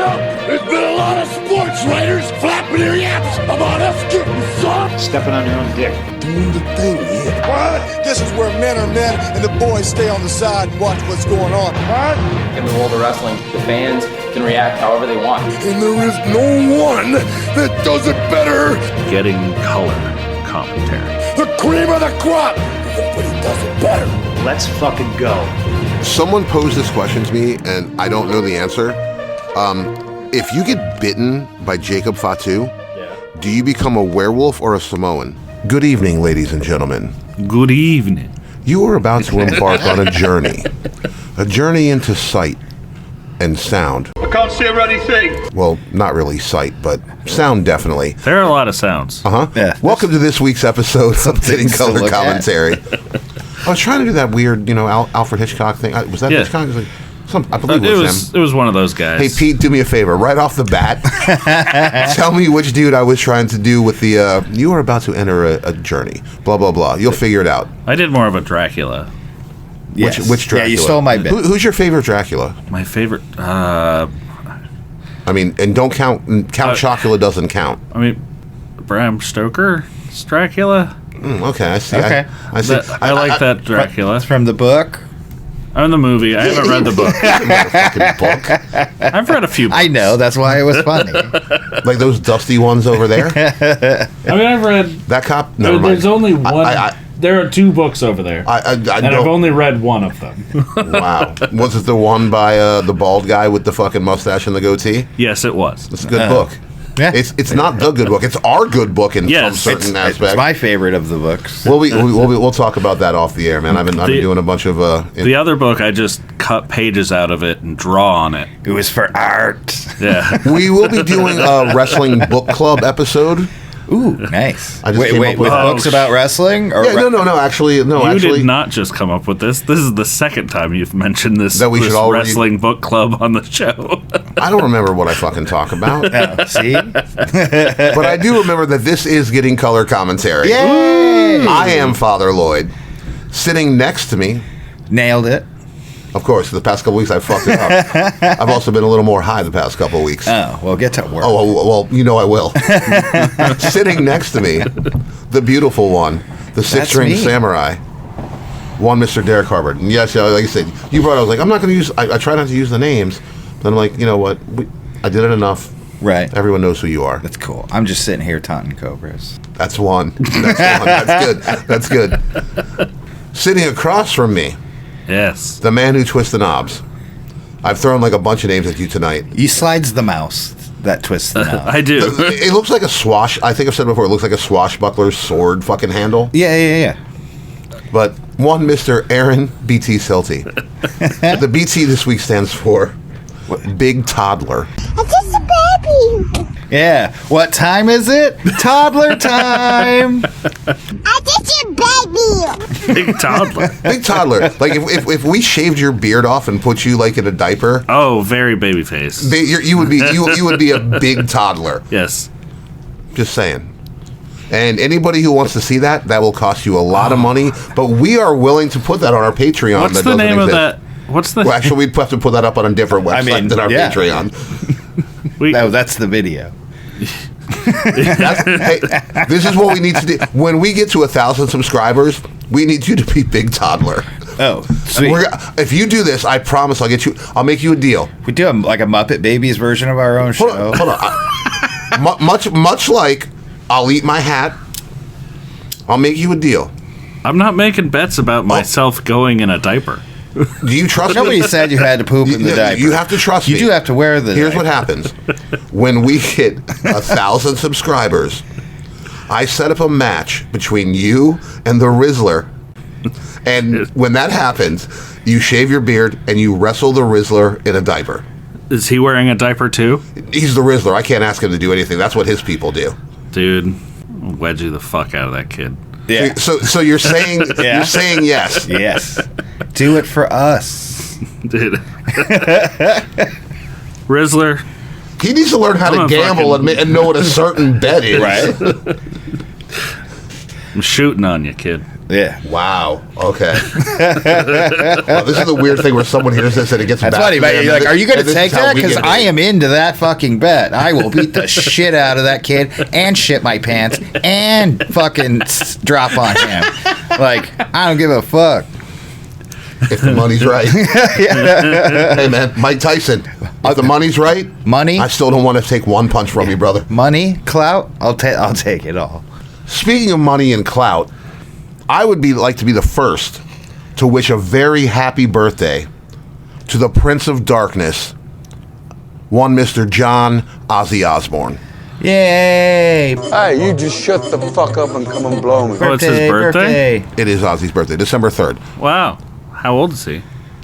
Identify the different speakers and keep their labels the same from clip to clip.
Speaker 1: Well, there's been a lot of sports writers flapping their yaps about us getting soft.
Speaker 2: Stepping on your own dick.
Speaker 1: Doing the thing here.
Speaker 3: What? This is where men are men and the boys stay on the side and watch what's going on.
Speaker 1: What?
Speaker 4: In the world of wrestling, the fans can react however they want.
Speaker 1: And there is no one that does it better.
Speaker 5: Getting color commentary.
Speaker 1: The cream of the crop. Nobody does it better.
Speaker 2: Let's fucking go.
Speaker 6: Someone posed this question to me, and I don't know the answer. If you get bitten by Jacob Fatu, do you become a werewolf or a Samoan? Good evening, ladies and gentlemen.
Speaker 5: Good evening.
Speaker 6: You are about to embark on a journey into sight and sound.
Speaker 1: I can't see a bloody thing.
Speaker 6: Well, not really sight, but sound definitely.
Speaker 5: There are a lot of sounds.
Speaker 6: Yeah. Welcome to this week's episode of Getting Color Commentary. I was trying to do that weird, Alfred Hitchcock thing. Was that Hitchcock? I believe it was him.
Speaker 5: It was one of those guys.
Speaker 6: Hey, Pete, do me a favor. Right off the bat, tell me which dude I was trying to do with the, you are about to enter a journey, blah, blah, blah. You'll figure it out.
Speaker 5: I did more of a Dracula.
Speaker 7: Yes.
Speaker 6: Which Dracula?
Speaker 7: Yeah, you stole my bit.
Speaker 6: Who's your favorite Dracula?
Speaker 5: My favorite,
Speaker 6: I mean, and don't count Chocula doesn't count.
Speaker 5: I mean, Bram Stoker's Dracula.
Speaker 6: Okay, I see.
Speaker 7: Okay.
Speaker 6: I see.
Speaker 5: I like that Dracula.
Speaker 7: It's from the book.
Speaker 5: I'm the movie. I haven't read the book.
Speaker 6: Fucking book.
Speaker 5: I've read a few books.
Speaker 7: I know. That's why it was funny.
Speaker 6: Like those dusty ones over there?
Speaker 5: I mean, I've read...
Speaker 6: That cop? Never mind.
Speaker 5: There's only one... There are two books over there.
Speaker 6: and
Speaker 5: I've only read one of them.
Speaker 6: Wow. Was it the one by the bald guy with the fucking mustache and the goatee?
Speaker 5: Yes, it was.
Speaker 6: It's a good book.
Speaker 7: Yeah.
Speaker 6: It's not the good book. It's our good book in some certain aspect.
Speaker 7: It's my favorite of the books.
Speaker 6: Well, we'll talk about that off the air, man. I've been doing a bunch of
Speaker 5: the other book. I just cut pages out of it and draw on it.
Speaker 7: It was for art.
Speaker 5: Yeah.
Speaker 6: We will be doing a wrestling book club episode.
Speaker 7: Ooh, nice.
Speaker 6: Wait,
Speaker 7: with books about wrestling? Or
Speaker 6: No. Actually,
Speaker 5: you did not just come up with this. This is the second time you've mentioned this.
Speaker 6: That we should all
Speaker 5: wrestling book club on the show.
Speaker 6: I don't remember what I fucking talk about.
Speaker 7: Oh, see?
Speaker 6: But I do remember that this is Getting Color Commentary.
Speaker 7: Yay!
Speaker 6: I am Father Lloyd. Sitting next to me,
Speaker 7: Nailed it.
Speaker 6: of course, the past couple weeks I fucked it up. I've also been a little more high the past couple weeks.
Speaker 7: Oh, well, get to work.
Speaker 6: Oh, well, I will. Sitting next to me, the beautiful one, the six-string samurai, one Mr. Derrick Harvard. And yes, like I said, you brought it. I was like, I'm not going to use, I try not to use the names. But I'm like, you know what? I did it enough.
Speaker 7: Right.
Speaker 6: Everyone knows who you are.
Speaker 7: That's cool. I'm just sitting here taunting cobras.
Speaker 6: That's one. That's good. That's good. Sitting across from me,
Speaker 5: Yes.
Speaker 6: the man who twists the knobs. I've thrown like a bunch of names at you tonight.
Speaker 7: He slides the mouse that twists the knob.
Speaker 5: I do.
Speaker 6: It looks like a swash. I think I've said it before. It looks like a swashbuckler's sword fucking handle.
Speaker 7: Yeah.
Speaker 6: But one Mr. Aaron BT Silty. The BT this week stands for Big Toddler.
Speaker 8: I'm just a baby.
Speaker 7: Yeah. What time is it? Toddler time.
Speaker 8: I'm just a baby.
Speaker 5: Big toddler.
Speaker 6: Big Toddler. Like if we shaved your beard off and put you like in a diaper,
Speaker 5: Oh, very baby face.
Speaker 6: you would be a big toddler.
Speaker 5: Yes.
Speaker 6: Just saying. And anybody who wants to see that will cost you a lot of money. But we are willing to put that on our Patreon.
Speaker 5: What's
Speaker 6: that
Speaker 5: the
Speaker 6: doesn't
Speaker 5: name
Speaker 6: exist.
Speaker 5: of that? What's the?
Speaker 6: Well, actually, we'd have to put that up on a different website than our Patreon.
Speaker 7: No, that's the video.
Speaker 6: Hey, this is what we need to do. When we get to 1,000 subscribers, we need you to be Big Toddler.
Speaker 7: Oh, sweet.
Speaker 6: If you do this, I promise I'll make you a deal.
Speaker 7: We do like a Muppet Babies version of our own show.
Speaker 6: Hold on. Much like I'll eat my hat, I'll make you a deal.
Speaker 5: I'm not making bets about myself going in a diaper.
Speaker 6: Do you trust me?
Speaker 7: Nobody said you had to poop in the diaper.
Speaker 6: You have to trust me.
Speaker 7: You do have to wear the
Speaker 6: Here's
Speaker 7: diaper.
Speaker 6: what happens. When we hit 1,000 subscribers, I set up a match between you and the Rizzler. And when that happens, you shave your beard and you wrestle the Rizzler in a diaper.
Speaker 5: Is he wearing a diaper too?
Speaker 6: He's the Rizzler. I can't ask him to do anything. That's what his people do.
Speaker 5: Dude, I'll wedge you the fuck out of that kid.
Speaker 7: Yeah.
Speaker 6: So you're saying you're saying yes.
Speaker 7: Yes. Do it for us.
Speaker 5: Dude. Rizzler.
Speaker 6: He needs to learn how to gamble and know what a certain bet is.
Speaker 7: Right.
Speaker 5: I'm shooting on you, kid.
Speaker 7: Yeah.
Speaker 6: Wow. Okay. Well, this is the weird thing where someone hears this and it gets
Speaker 7: That's
Speaker 6: back
Speaker 7: funny,
Speaker 6: to
Speaker 7: but
Speaker 6: them,
Speaker 7: you're like,
Speaker 6: and
Speaker 7: are you going to
Speaker 6: this
Speaker 7: take
Speaker 6: is how
Speaker 7: that?
Speaker 6: we
Speaker 7: Because
Speaker 6: get
Speaker 7: I
Speaker 6: it.
Speaker 7: am into that fucking bet. I will beat the shit out of that kid and shit my pants and fucking drop on him. Like, I don't give a fuck.
Speaker 6: If the money's right. Hey, man, Mike Tyson. If the money's right,
Speaker 7: Money?
Speaker 6: I still don't want to take one punch from you, brother.
Speaker 7: Money, clout, I'll take it all.
Speaker 6: Speaking of money and clout, I would like to be the first to wish a very happy birthday to the Prince of Darkness, one Mr. John Ozzy Osbourne.
Speaker 7: Yay!
Speaker 3: Hey, you just shut the fuck up and come and blow me.
Speaker 5: Oh, it's his birthday?
Speaker 6: It is Ozzy's birthday, December 3rd.
Speaker 5: Wow. How old is he?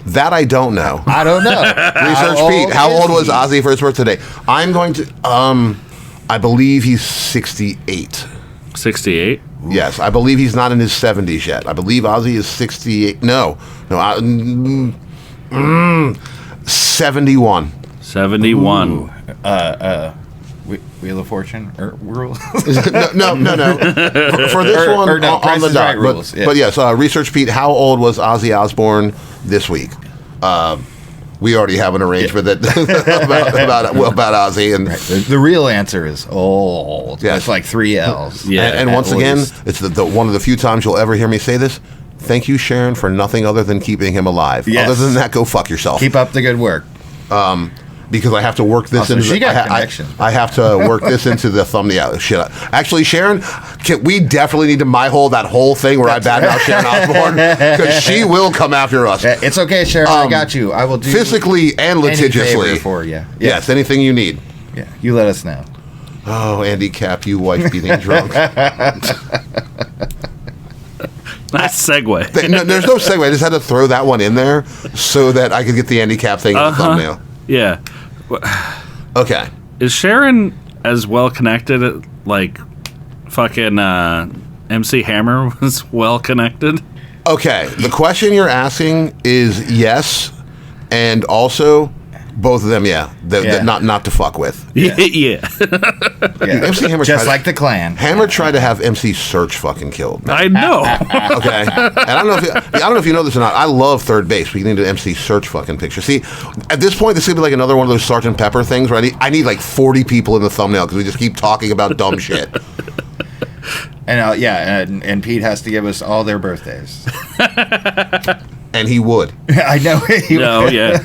Speaker 6: That I don't know.
Speaker 7: I don't know.
Speaker 6: Research Pete. How
Speaker 7: is
Speaker 6: old was
Speaker 7: he?
Speaker 6: Ozzy for his birthday? I'm going to, I believe he's 68.
Speaker 5: 68?
Speaker 6: Yes, I believe he's not in his 70s yet. I believe Ozzy is 68. No, 71.
Speaker 5: 71.
Speaker 7: Ooh, Wheel of Fortune or rules?
Speaker 6: No. For this one,
Speaker 7: or no,
Speaker 6: on
Speaker 7: Price
Speaker 6: the
Speaker 7: is
Speaker 6: dot.
Speaker 7: Right rules, yeah.
Speaker 6: But yes, Research Pete, how old was Ozzy Osbourne this week? We already have an arrangement that about Ozzy, and
Speaker 7: The real answer is old.
Speaker 6: Yes.
Speaker 7: It's like 3 L's.
Speaker 5: Yeah.
Speaker 6: and once again,
Speaker 7: Oldest.
Speaker 6: it's the one of the few times you'll ever hear me say this. Thank you, Sharon, for nothing other than keeping him alive.
Speaker 7: Yes.
Speaker 6: Other than that, go fuck yourself.
Speaker 7: Keep up the good work.
Speaker 6: Because I have to work this
Speaker 7: Also,
Speaker 6: into.
Speaker 7: she got
Speaker 6: I
Speaker 7: connections.
Speaker 6: have to work this into the thumbnail. Shit. Actually, Sharon, we definitely need to hole that whole thing where I badmouth Sharon Osbourne because she will come after us.
Speaker 7: It's okay, Sharon. I got you. I will do
Speaker 6: Physically and
Speaker 7: any
Speaker 6: litigiously
Speaker 7: favor for you.
Speaker 6: Yes, anything you need.
Speaker 7: Yeah. You let us know.
Speaker 6: Oh, Andy Cap, you wife beating drunk.
Speaker 5: Nice segue.
Speaker 6: There's no segue. I just had to throw that one in there so that I could get the Andy Cap thing in the thumbnail.
Speaker 5: Yeah.
Speaker 6: Okay.
Speaker 5: Is Sharon as well connected like fucking MC Hammer was well connected?
Speaker 6: Okay. The question you're asking is yes, and also both of them, yeah. Not to fuck with.
Speaker 5: Yeah.
Speaker 7: Yeah.
Speaker 6: MC Hammer
Speaker 7: Just
Speaker 6: tried-
Speaker 7: like the clan.
Speaker 6: Hammer tried to have MC Search fucking killed.
Speaker 5: I know.
Speaker 6: Okay, and I don't know if you know this or not. I love Third Base. We need an MC Search fucking picture. See, at this point, this is gonna be like another one of those Sgt. Pepper things where I need like 40 people in the thumbnail because we just keep talking about dumb shit.
Speaker 7: And and Pete has to give us all their birthdays.
Speaker 6: And he would.
Speaker 7: I know.
Speaker 5: No, yeah.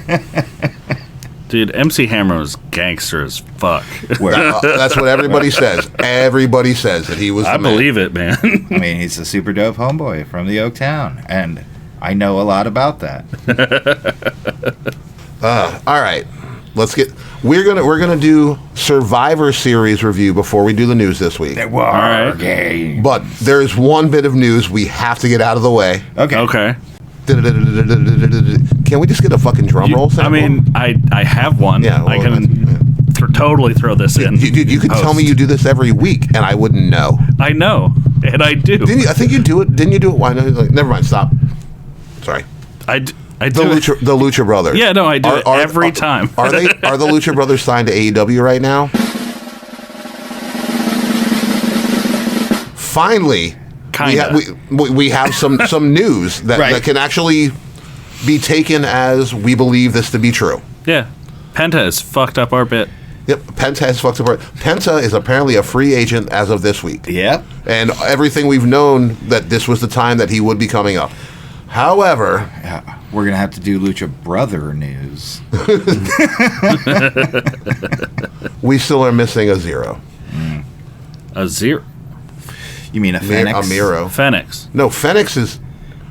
Speaker 5: Dude, MC Hammer was gangster as fuck.
Speaker 6: That's what everybody says. Everybody says that he was.
Speaker 5: I believe it, man.
Speaker 7: I mean, he's a super dope homeboy from the Oak Town, and I know a lot about that.
Speaker 6: All right, we're gonna do Survivor Series review before we do the news this week.
Speaker 5: right.
Speaker 7: Game.
Speaker 6: But there's one bit of news we have to get out of the way.
Speaker 7: Okay.
Speaker 5: Okay.
Speaker 6: Can we just get a fucking drum roll sample?
Speaker 5: I mean, I have one.
Speaker 6: Yeah, well,
Speaker 5: I can totally throw this in.
Speaker 6: You could tell me you do this every week, and I wouldn't know.
Speaker 5: I know, and I do.
Speaker 6: Didn't you? I think you do it. Didn't you do it? Why? Never mind. Stop. Sorry.
Speaker 5: I do
Speaker 6: The
Speaker 5: it.
Speaker 6: Lucha Brothers.
Speaker 5: Yeah, no, I do it every time.
Speaker 6: Are the Lucha Brothers signed to AEW right now? Finally,
Speaker 5: Kinda.
Speaker 6: we have some news that,
Speaker 7: Right.
Speaker 6: that can actually be taken as we believe this to be true.
Speaker 5: Yeah, Penta has fucked up our bit.
Speaker 6: Yep, Penta has fucked up. Penta is apparently a free agent as of this week.
Speaker 7: Yep.
Speaker 6: And everything we've known that this was the time that he would be coming up. However,
Speaker 7: Yeah, we're gonna have to do Lucha Brother news.
Speaker 6: we still are missing a zero.
Speaker 5: A zero.
Speaker 7: You mean a Phoenix?
Speaker 6: A Miro.
Speaker 5: Phoenix.
Speaker 6: No, Phoenix is...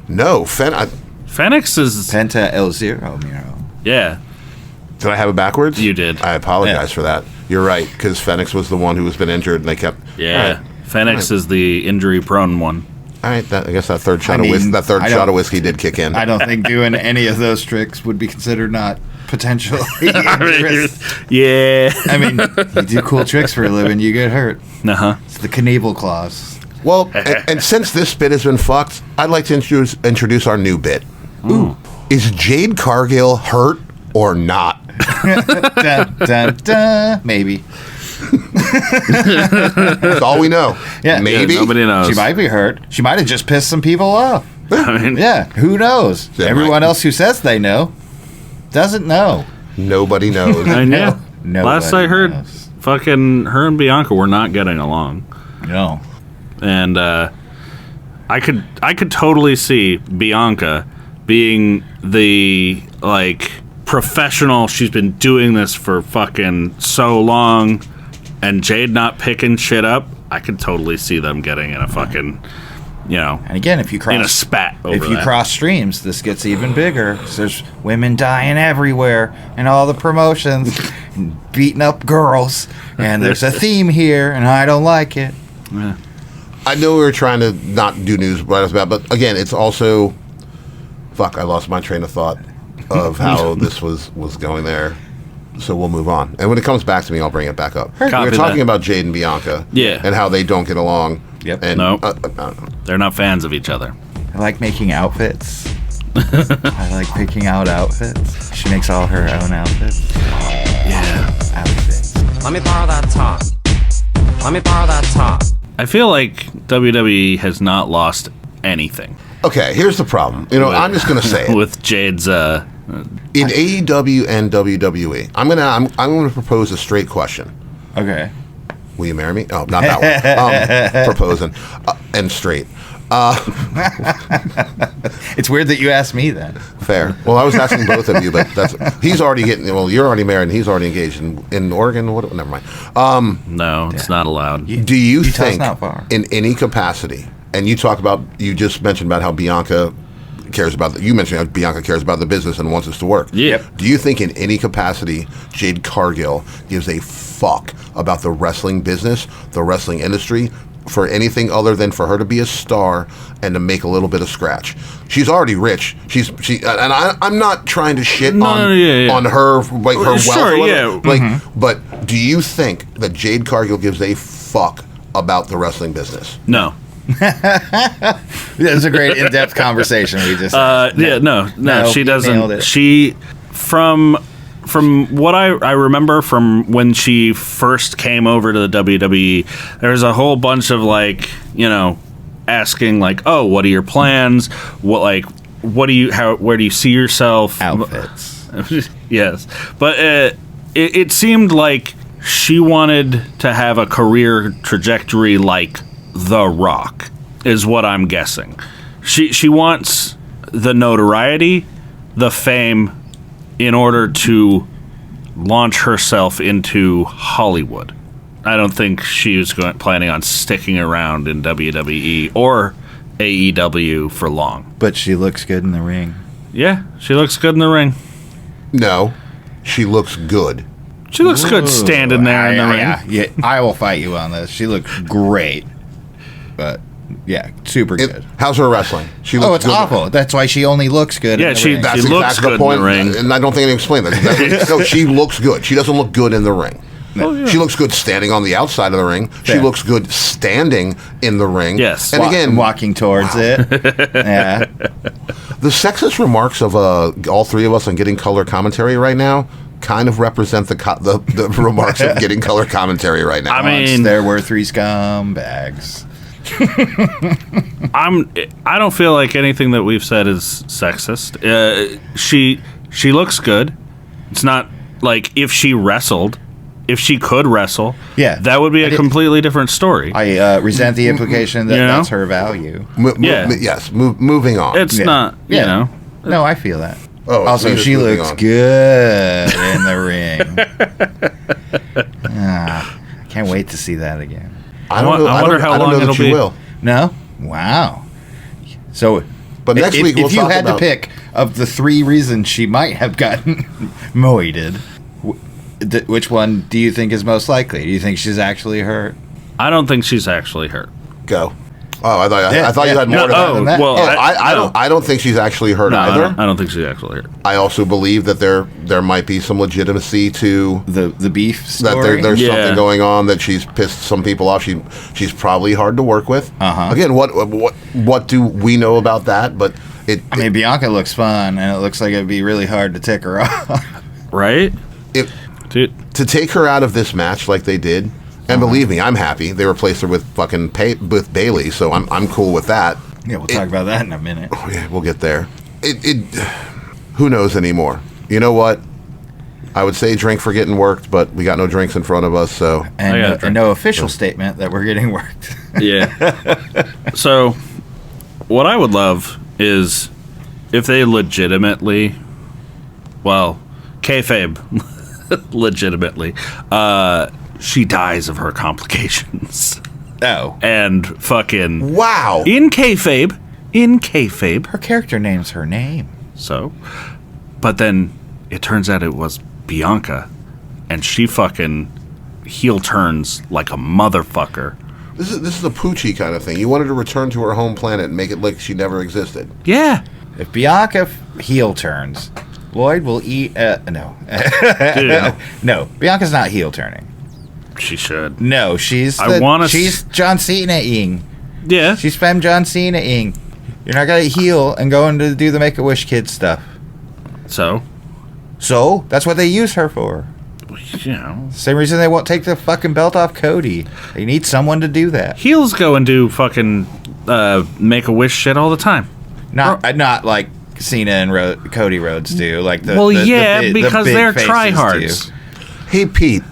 Speaker 6: No,
Speaker 5: Phoenix is.
Speaker 7: Penta El Zero Miro.
Speaker 5: Yeah,
Speaker 6: Did I have it backwards?
Speaker 5: You did.
Speaker 6: I apologize
Speaker 7: Yeah.
Speaker 6: for that. You're right, because Phoenix was the one who has been injured, and they kept...
Speaker 5: yeah.
Speaker 6: All right.
Speaker 5: Phoenix is the injury-prone one.
Speaker 6: All right, I guess that third shot
Speaker 7: I mean,
Speaker 6: of
Speaker 7: I
Speaker 6: shot
Speaker 7: don't-
Speaker 6: of whiskey did kick in.
Speaker 7: I don't think doing any of those tricks would be considered not potentially dangerous.
Speaker 5: Yeah.
Speaker 7: I mean, you do cool tricks for a living, you get hurt.
Speaker 5: Uh huh.
Speaker 7: It's the Knievel clause.
Speaker 6: Well, and since this bit has been fucked, I'd like to introduce our new bit.
Speaker 5: Ooh.
Speaker 6: Is Jade Cargill hurt or not?
Speaker 7: Dun, dun, dun. Maybe.
Speaker 6: That's all we know.
Speaker 7: Yeah.
Speaker 6: Maybe.
Speaker 5: Yeah, nobody knows.
Speaker 7: She might be hurt. She might have just pissed some people off.
Speaker 5: I mean,
Speaker 7: Yeah, who knows?
Speaker 6: Yeah,
Speaker 7: Everyone
Speaker 6: right.
Speaker 7: else who says they know doesn't know.
Speaker 6: Nobody knows.
Speaker 5: I know.
Speaker 7: Nobody
Speaker 5: Last I heard,
Speaker 7: knows.
Speaker 5: fucking her and Bianca were not getting along,
Speaker 7: No.
Speaker 5: and I could totally see Bianca being the like professional. She's been doing this for fucking so long, and Jade not picking shit up. I could totally see them getting in a fucking,
Speaker 7: And again, if you cross
Speaker 5: in a spat over
Speaker 7: if you
Speaker 5: that.
Speaker 7: cross streams, this gets even bigger. 'Cause there's women dying everywhere in all the promotions, and beating up girls, and there's a theme here, and I don't like it.
Speaker 5: Yeah.
Speaker 6: I know we were trying to not do news right off the bat, but again, it's also... Fuck, I lost my train of thought of how this was going there. So we'll move on. And when it comes back to me, I'll bring it back up. We
Speaker 5: Copy
Speaker 6: were talking
Speaker 5: that.
Speaker 6: about Jade and Bianca.
Speaker 5: Yeah.
Speaker 6: And how they don't get along.
Speaker 7: Yep.
Speaker 6: And,
Speaker 5: No.
Speaker 6: I don't know.
Speaker 5: They're not fans of each other.
Speaker 7: I like making outfits. I like picking out outfits. She makes all her own outfits.
Speaker 5: Yeah.
Speaker 7: Outfits.
Speaker 9: Let me borrow that top. Let me borrow that top.
Speaker 5: I feel like WWE has not lost anything.
Speaker 6: Okay, here's the problem. I'm just going to say it.
Speaker 5: With Jade's
Speaker 6: In AEW and WWE, I'm gonna propose a straight question.
Speaker 7: Okay.
Speaker 6: Will you marry me? Oh, not that one. Proposing and straight.
Speaker 7: It's weird that you asked me then.
Speaker 6: Fair. Well, I was asking both of you, but he's already getting. Well, you're already married, and he's already engaged in Oregon. What? Never mind.
Speaker 5: no, it's not allowed.
Speaker 6: Do you
Speaker 7: Utah's
Speaker 6: think,
Speaker 7: not far.
Speaker 6: in any capacity, and you just mentioned about how Bianca cares about you mentioned how Bianca cares about the business and wants us to work.
Speaker 5: Yep.
Speaker 6: Do you think in any capacity Jade Cargill gives a fuck about the wrestling business, the wrestling industry, for anything other than for her to be a star and to make a little bit of scratch? She's already rich. I'm not trying to shit on her like her wealth.
Speaker 5: Sure,
Speaker 6: or whatever.
Speaker 5: yeah.
Speaker 6: But do you think that Jade Cargill gives a fuck about the wrestling business?
Speaker 5: No.
Speaker 7: That was a great in-depth conversation we just
Speaker 5: No, she
Speaker 7: you
Speaker 5: doesn't.
Speaker 7: nailed it.
Speaker 5: She from what I remember from when she first came over to the WWE, there was a whole bunch of asking oh, what are your plans? Where do you see yourself?
Speaker 7: outfits.
Speaker 5: Yes, but it seemed like she wanted to have a career trajectory like The Rock, is what I'm guessing. She wants the notoriety, the fame, in order to launch herself into Hollywood. I don't think she was planning on sticking around in WWE or AEW for long.
Speaker 7: But she looks good in the ring.
Speaker 5: Yeah, she looks good in the ring.
Speaker 6: No, she looks good.
Speaker 5: She looks good standing there in the ring.
Speaker 7: Yeah, I will fight you on this. She looks great. But yeah, super good.
Speaker 6: How's her wrestling? She looks
Speaker 7: Oh, it's
Speaker 6: good.
Speaker 7: awful. That's why she only looks good.
Speaker 5: Yeah,
Speaker 7: in the
Speaker 5: she-
Speaker 7: ring.
Speaker 6: That's
Speaker 5: She looks
Speaker 6: exactly
Speaker 5: good
Speaker 6: the
Speaker 5: in
Speaker 6: point,
Speaker 5: the ring.
Speaker 6: and I don't think I can explain that. No, she looks good. She doesn't look good in the ring. She looks good standing on the outside of the ring. She
Speaker 7: Fair.
Speaker 6: looks good standing in the ring.
Speaker 5: Yes.
Speaker 6: And again,
Speaker 7: walking towards it. Yeah.
Speaker 6: the sexist remarks of all three of us on getting color commentary right now kind of represent the remarks of getting color commentary right now.
Speaker 5: I mean-
Speaker 7: Once there were three scumbags.
Speaker 5: I don't feel like anything that we've said is sexist. She looks good. It's not like if she could wrestle,
Speaker 7: Yeah.
Speaker 5: that would be a completely different story.
Speaker 7: I resent the implication that
Speaker 5: You know?
Speaker 7: that's her value.
Speaker 6: Yes, moving on.
Speaker 5: It's not, you know.
Speaker 7: No, I feel that.
Speaker 6: Oh,
Speaker 7: Also,
Speaker 6: so
Speaker 7: she
Speaker 6: moving
Speaker 7: looks
Speaker 6: on.
Speaker 7: good in the ring. Can't wait to see that again.
Speaker 6: I don't know.
Speaker 5: I wonder how
Speaker 6: I don't
Speaker 5: long
Speaker 6: know that
Speaker 5: it'll
Speaker 6: she
Speaker 5: be.
Speaker 6: will.
Speaker 7: No? Wow. So,
Speaker 6: But next week we'll
Speaker 7: if you
Speaker 6: talk
Speaker 7: had
Speaker 6: about-
Speaker 7: to pick of the three reasons she might have gotten moited, which one do you think is most likely? Do you think she's actually hurt?
Speaker 5: I don't think she's actually hurt.
Speaker 6: Go. Oh, I thought you had more to
Speaker 5: oh,
Speaker 6: that.
Speaker 5: well,
Speaker 6: I don't think she's actually hurt
Speaker 5: No,
Speaker 6: either.
Speaker 5: I don't think she's actually hurt.
Speaker 6: I also believe that there might be some legitimacy to
Speaker 7: The beef
Speaker 6: that
Speaker 7: story?
Speaker 6: there's
Speaker 5: Yeah.
Speaker 6: something going on, that she's pissed some people off. She's probably hard to work with.
Speaker 7: Uh-huh.
Speaker 6: Again, what do we know about that? But
Speaker 7: I mean, Bianca looks fun, and it looks like it'd be really hard to tick her off.
Speaker 5: Right? Dude.
Speaker 6: To take her out of this match like they did, and believe me, I'm happy. They replaced her with fucking with Bailey, so I'm cool with that.
Speaker 7: Yeah, we'll talk about that in a minute.
Speaker 6: Oh, yeah, we'll get there. Who knows anymore? You know what? I would say drink for getting worked, but we got no drinks in front of us, so...
Speaker 7: And no official statement that we're getting worked.
Speaker 5: Yeah. So, what I would love is if they legitimately... Well, kayfabe, legitimately, she dies of her complications.
Speaker 7: Oh.
Speaker 5: And fucking...
Speaker 6: Wow!
Speaker 5: In kayfabe.
Speaker 7: Her character names her name.
Speaker 5: So, but then it turns out it was Bianca, and she fucking heel turns like a motherfucker.
Speaker 6: This is a Poochie kind of thing. You wanted to return to her home planet and make it like she never existed.
Speaker 5: Yeah.
Speaker 7: If Bianca heel turns, Lloyd will eat... no.
Speaker 5: Dude.
Speaker 7: No, Bianca's not heel turning.
Speaker 5: She should.
Speaker 7: No, she's John Cena-ing.
Speaker 5: Yeah.
Speaker 7: She's femme John Cena-ing. You're not going to heal and go into do the Make-A-Wish Kids stuff.
Speaker 5: So,
Speaker 7: that's what they use her for.
Speaker 5: you know.
Speaker 7: Same reason they won't take the fucking belt off Cody. They need someone to do that.
Speaker 5: Heels go and do fucking Make-A-Wish shit all the time.
Speaker 7: Not like Cena and Cody Rhodes do. Like
Speaker 5: because they're
Speaker 7: faces
Speaker 5: tryhards.
Speaker 7: do.
Speaker 6: Hey, Pete,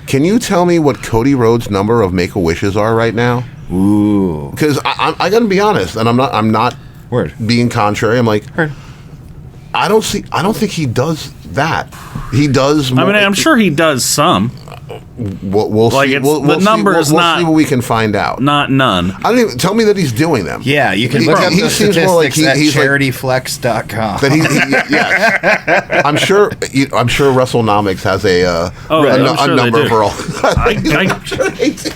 Speaker 6: can you tell me what Cody Rhodes' number of Make-A-Wishes are right now?
Speaker 7: Ooh.
Speaker 6: Because I gotta be honest, and I'm not being contrary. I'm like, I don't think he does that. He does.
Speaker 5: I mean, I'm sure he does some.
Speaker 6: We'll
Speaker 5: like
Speaker 6: see.
Speaker 5: The number is
Speaker 6: not. We'll see what we can find out.
Speaker 5: Not none.
Speaker 6: I don't even tell me that he's doing them.
Speaker 7: Yeah, you can look up the statistics at charityflex.com.
Speaker 6: That yes. I'm sure WrestleNomics has a number for all. I'm sure they do.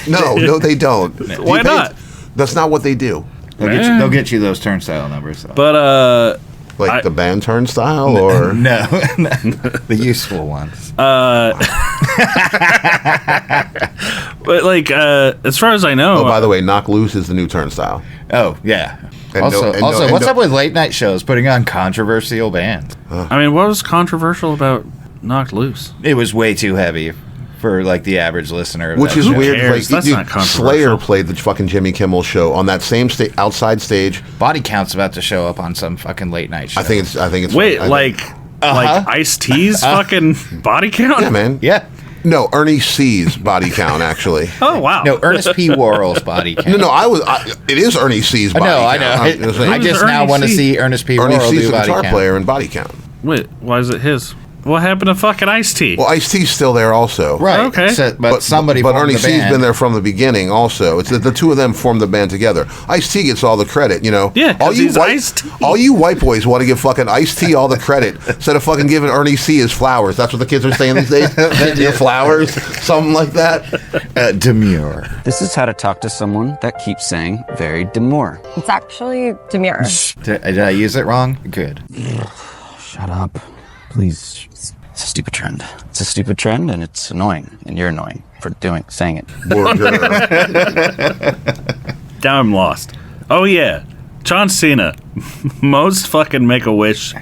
Speaker 6: No, they don't.
Speaker 5: Why not?
Speaker 6: That's not what they do.
Speaker 7: They'll get you those turnstile numbers. Though.
Speaker 5: But
Speaker 6: the band turnstile or
Speaker 7: no, the useful ones.
Speaker 5: But like as far as I know.
Speaker 6: Oh, by the way, Knock Loose is the new turnstile.
Speaker 7: Oh yeah. Also, what's up with late night shows putting on controversial bands?
Speaker 5: I mean, what was controversial about Knock Loose?
Speaker 7: It was way too heavy for like the average listener.
Speaker 6: Which is weird. Like,
Speaker 5: that's not controversial.
Speaker 6: Slayer played the fucking Jimmy Kimmel show on that same outside stage.
Speaker 7: Body Count's about to show up on some fucking late night show.
Speaker 6: I think it's.
Speaker 5: Wait, like Ice-T's fucking Body Count?
Speaker 6: Yeah, man.
Speaker 7: Yeah.
Speaker 6: No, Ernie C's Body Count actually.
Speaker 5: Oh wow.
Speaker 7: No, Ernest P. Worrell's Body Count.
Speaker 6: No, it is Ernie C's Body Count.
Speaker 7: I know. I just now want to see Ernest P. Worrell
Speaker 6: Ernie C's
Speaker 7: do
Speaker 6: the
Speaker 7: Body
Speaker 6: guitar
Speaker 7: Count.
Speaker 6: player in Body Count.
Speaker 5: Wait, why is it his? What happened to fucking Ice-T?
Speaker 6: Well, Ice-T's still there also.
Speaker 7: Right.
Speaker 5: Okay.
Speaker 7: But somebody
Speaker 6: But
Speaker 7: formed
Speaker 6: Ernie
Speaker 7: the
Speaker 6: C's
Speaker 7: band.
Speaker 6: been there from the beginning also. It's that the two of them formed the band together. Ice-T gets all the credit, you know.
Speaker 5: Yeah,
Speaker 6: all you
Speaker 5: Ice-T.
Speaker 6: all you white boys want to give fucking Ice-T all the credit instead of fucking giving Ernie C his flowers. That's what the kids are saying these days. Your flowers, something like that.
Speaker 7: Demure.
Speaker 10: This is how to talk to someone that keeps saying very demure.
Speaker 11: It's actually demure.
Speaker 7: Did I use it wrong? Good.
Speaker 10: Shut up. Please. It's a stupid trend. It's a stupid trend, and it's annoying. And you're annoying for saying it.
Speaker 5: Now I'm lost. Oh yeah, John Cena, most fucking Make-A-Wish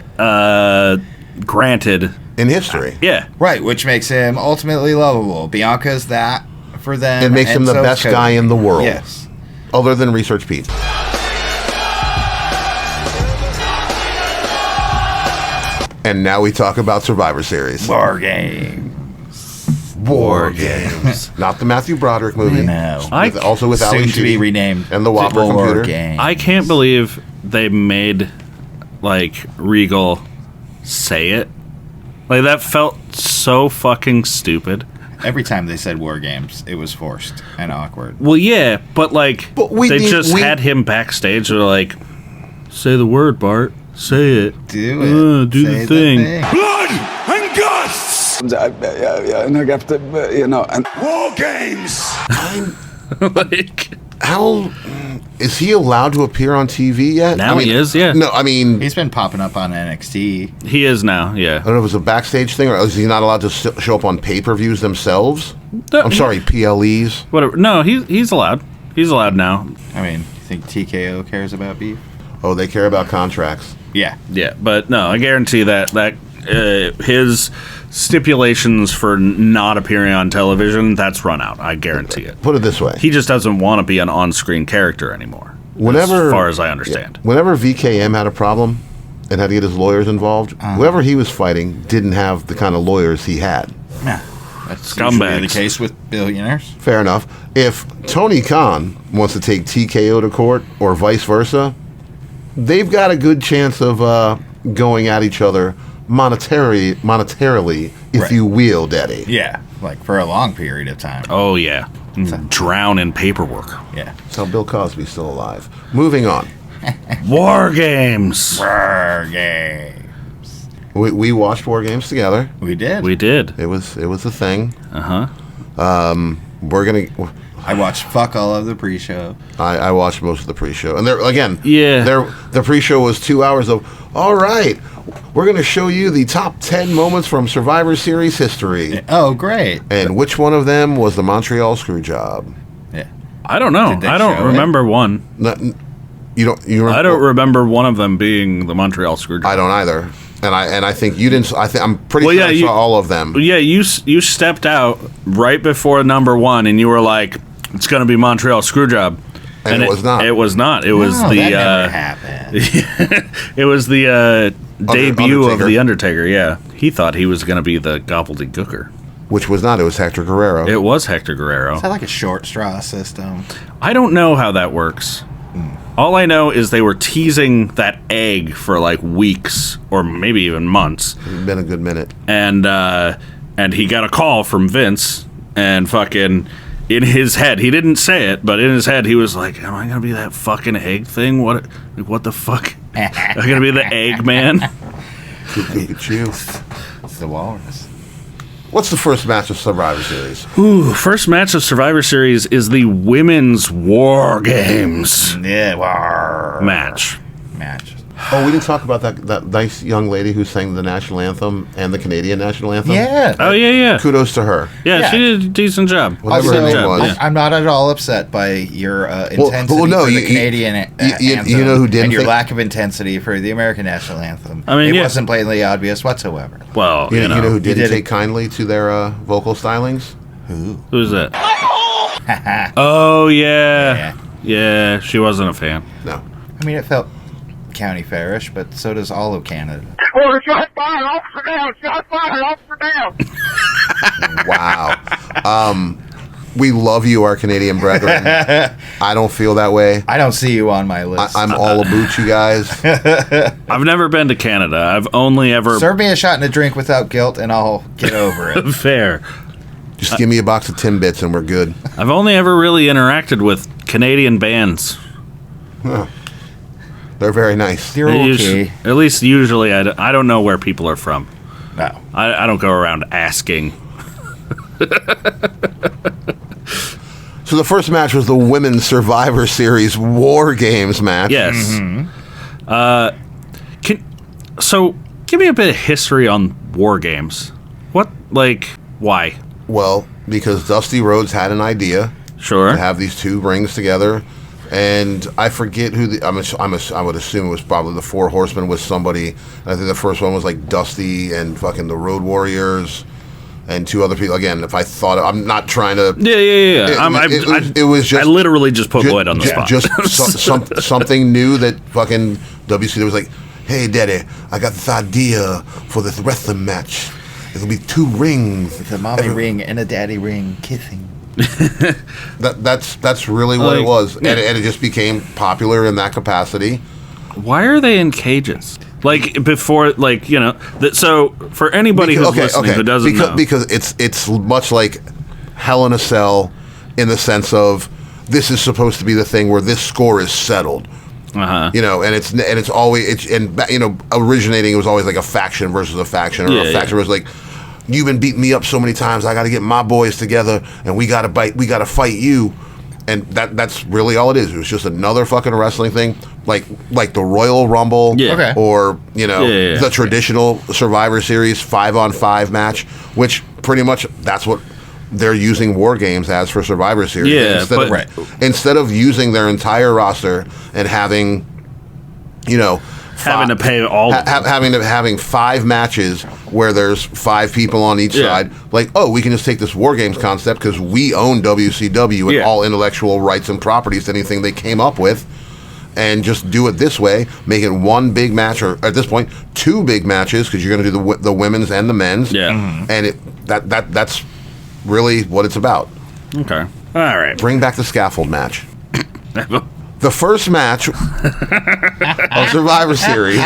Speaker 5: granted
Speaker 6: in history.
Speaker 5: Yeah,
Speaker 7: right, which makes him ultimately lovable. Bianca's that for them.
Speaker 6: It makes him the best guy in the world.
Speaker 7: Yes,
Speaker 6: other than Research Pete. And now we talk about Survivor Series.
Speaker 7: War Games.
Speaker 6: Not the Matthew Broderick movie.
Speaker 7: No.
Speaker 6: Also with Ali
Speaker 7: soon to be
Speaker 6: Sheedy
Speaker 7: renamed
Speaker 6: and the Whopper computer.
Speaker 7: Games.
Speaker 5: I can't believe they made like Regal say it. Like that felt so fucking stupid.
Speaker 7: Every time they said War Games, it was forced and awkward.
Speaker 5: Well, yeah, but like they just had him backstage. They're like, say the word, Bart. Say it.
Speaker 7: Do it.
Speaker 5: Do the thing.
Speaker 1: Blood and guts!
Speaker 12: And I have to, you know. And
Speaker 1: War Games!
Speaker 5: Like,
Speaker 6: how is he allowed to appear on TV yet?
Speaker 5: Now he is, yeah.
Speaker 6: No, I mean...
Speaker 7: He's been popping up on NXT.
Speaker 5: He is now, yeah.
Speaker 6: I don't know if it was a backstage thing, or is he not allowed to show up on pay-per-views themselves? I'm sorry, PLEs?
Speaker 5: Whatever. No, he's allowed. He's allowed now.
Speaker 7: I mean, you think TKO cares about beef?
Speaker 6: Oh, they care about contracts.
Speaker 7: Yeah.
Speaker 5: Yeah, but no, I guarantee that his stipulations for not appearing on television, that's run out. I guarantee it.
Speaker 6: Put it this way.
Speaker 5: He just doesn't want to be an on-screen character anymore.
Speaker 6: Whenever,
Speaker 5: as far as I understand.
Speaker 6: Whenever VKM had a problem and had to get his lawyers involved, whoever he was fighting didn't have the kind of lawyers he had.
Speaker 7: Yeah. That's
Speaker 5: Scumbags.
Speaker 7: usually the case with billionaires.
Speaker 6: Fair enough. If Tony Khan wants to take TKO to court or vice versa, they've got a good chance of going at each other monetarily, if you will, Daddy.
Speaker 7: Yeah, like for a long period of time.
Speaker 5: Oh, yeah. Drown in paperwork.
Speaker 7: Yeah.
Speaker 6: That's how Bill Cosby's still alive. Moving on.
Speaker 5: War games.
Speaker 7: War games.
Speaker 6: We watched War Games together.
Speaker 7: We did.
Speaker 5: We did.
Speaker 6: It was a thing.
Speaker 5: Uh-huh.
Speaker 6: We're gonna.
Speaker 7: I watched fuck all of the pre-show.
Speaker 6: I watched most of the pre-show, and the pre-show was 2 hours of. All right, we're gonna show you the top 10 moments from Survivor Series history.
Speaker 7: Oh, great!
Speaker 6: And which one of them was the Montreal Screwjob?
Speaker 7: Yeah,
Speaker 5: I don't know. I don't remember one.
Speaker 6: You don't. You remember?
Speaker 5: I don't remember one of them being the Montreal Screwjob.
Speaker 6: I don't either. And I think you didn't. I'm pretty sure I saw all of them.
Speaker 5: Yeah, you stepped out right before number one, and you were like, "It's going to be Montreal Screwjob,"
Speaker 6: and it was not.
Speaker 5: It was not. It was the.
Speaker 7: That never happened.
Speaker 5: It was the debut
Speaker 6: Undertaker.
Speaker 5: of the Undertaker. Yeah, he thought he was going to be the gobbledygooker,
Speaker 6: which was not. It was Hector Guerrero.
Speaker 5: It was Hector Guerrero.
Speaker 7: Is that like a short straw system?
Speaker 5: I don't know how that works. All I know is they were teasing that egg for like weeks or maybe even months.
Speaker 6: It's been a good minute.
Speaker 5: And he got a call from Vince, and fucking in his head, he didn't say it, but in his head he was like, "Am I gonna be that fucking egg thing? What the fuck? Am I gonna be the egg man?"
Speaker 6: Look at you.
Speaker 7: It's the walrus.
Speaker 6: What's the first match of Survivor Series?
Speaker 5: Ooh, first match of Survivor Series is the Women's War Games
Speaker 7: Yeah, war
Speaker 5: match.
Speaker 6: Oh, we didn't talk about that nice young lady who sang the national anthem and the Canadian national anthem?
Speaker 7: Yeah.
Speaker 5: Oh, yeah.
Speaker 6: Kudos to her.
Speaker 5: Yeah, she did a decent job.
Speaker 6: Whatever her name was.
Speaker 7: I'm not at all upset by your intensity for the Canadian anthem.
Speaker 6: You know who didn't
Speaker 7: and your
Speaker 6: think-
Speaker 7: lack of intensity for the American national anthem.
Speaker 5: I mean,
Speaker 7: it
Speaker 5: yeah.
Speaker 7: wasn't blatantly obvious whatsoever.
Speaker 5: Well,
Speaker 6: You know who didn't
Speaker 7: did
Speaker 6: take kindly to their vocal stylings?
Speaker 5: Who's that? Oh, yeah. Yeah, she wasn't a fan.
Speaker 6: No.
Speaker 7: I mean, it felt county fairish, but so does all of Canada.
Speaker 1: Oh, shot fire, officer down! Shot fire, officer down!
Speaker 6: Wow. We love you, our Canadian brethren. I don't feel that way.
Speaker 7: I don't see you on my list.
Speaker 6: I'm all about you guys.
Speaker 5: I've never been to Canada. I've only ever...
Speaker 7: Serve me a shot and a drink without guilt, and I'll get over it.
Speaker 5: Fair.
Speaker 6: Just give me a box of Timbits and we're good.
Speaker 5: I've only ever really interacted with Canadian bands.
Speaker 6: Huh. They're very nice.
Speaker 7: You're okay.
Speaker 5: At least usually I don't know where people are from.
Speaker 7: No.
Speaker 5: I don't go around asking.
Speaker 6: So the first match was the Women's Survivor Series War Games match.
Speaker 5: Yes. Mm-hmm. So give me a bit of history on War Games. Why?
Speaker 6: Well, because Dusty Rhodes had an idea.
Speaker 5: Sure.
Speaker 6: To have these two rings together. And I forget who I would assume it was probably the Four Horsemen with somebody. I think the first one was like Dusty and fucking the Road Warriors and two other people. Again, if I thought I'm not trying to.
Speaker 5: Yeah.
Speaker 6: It was just.
Speaker 5: I literally just put Lloyd on the spot.
Speaker 6: Just something new that fucking WCW was like, "Hey, Daddy, I got this idea for this wrestling match. It'll be two rings.
Speaker 7: It's a mommy ring and a daddy ring kissing."
Speaker 6: That's really what it was, and it just became popular in that capacity.
Speaker 5: Why are they in cages? So for anybody who's listening who doesn't know,
Speaker 6: because it's much like Hell in a Cell, in the sense of this is supposed to be the thing where this score is settled. And it's always originating. It was always like a faction versus a faction, or a faction versus like. You've been beating me up so many times. I got to get my boys together, and we got to fight you, and that's really all it is. It was just another fucking wrestling thing, like the Royal Rumble, or the traditional Survivor Series 5-on-5 match, which pretty much that's what they're using War Games as for Survivor Series. Instead of using their entire roster and having,
Speaker 5: having to pay all
Speaker 6: having 5 matches where there's 5 people on each side. Like, oh, we can just take this War Games concept because we own WCW and all intellectual rights and properties, anything they came up with, and just do it this way, make it one big match, or at this point 2 big matches because you're going to do the women's and the men's. And that's really what it's about.
Speaker 5: Okay. All right.
Speaker 6: Bring back the scaffold match. The first match of Survivor Series.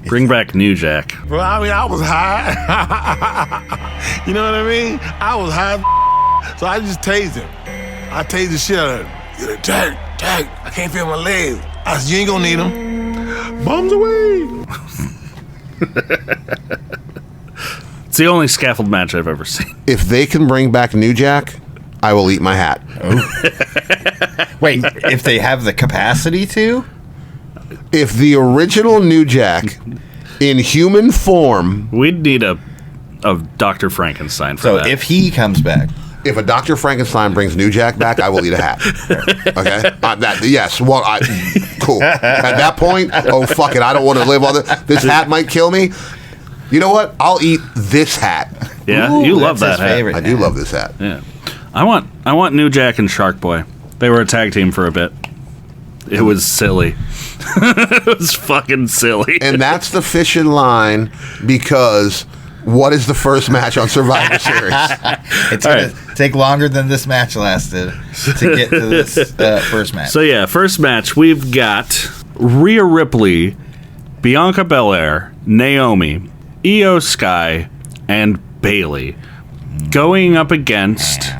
Speaker 5: Bring back New Jack.
Speaker 1: Well, I mean, I was high. You know what I mean? I was high, so I just tased him. I tased the shit out of him. He's like, Tag, I can't feel my legs. I said, you ain't gonna need them. Bums away.
Speaker 5: It's the only scaffold match I've ever seen.
Speaker 6: If they can bring back New Jack, I will eat my hat.
Speaker 7: Wait, if they have the capacity to?
Speaker 6: If the original New Jack in human form...
Speaker 5: We'd need a Dr. Frankenstein for that.
Speaker 7: So if he comes back...
Speaker 6: If a Dr. Frankenstein brings New Jack back, I will eat a hat. Okay? Yes. Well, cool. At that point, oh, fuck it. I don't want to live on this. This hat might kill me. You know what? I'll eat this hat.
Speaker 5: Yeah,
Speaker 7: Ooh,
Speaker 5: you love that hat.
Speaker 6: I do love this hat.
Speaker 5: Yeah. I want New Jack and Shark Boy. They were a tag team for a bit. It was silly. It was fucking silly.
Speaker 6: And that's the fishing line because... What is the first match on Survivor Series?
Speaker 7: It's going to take longer than this match lasted to get to this first match.
Speaker 5: So, yeah, first match, we've got Rhea Ripley, Bianca Belair, Naomi, Io Sky, and Bayley going up against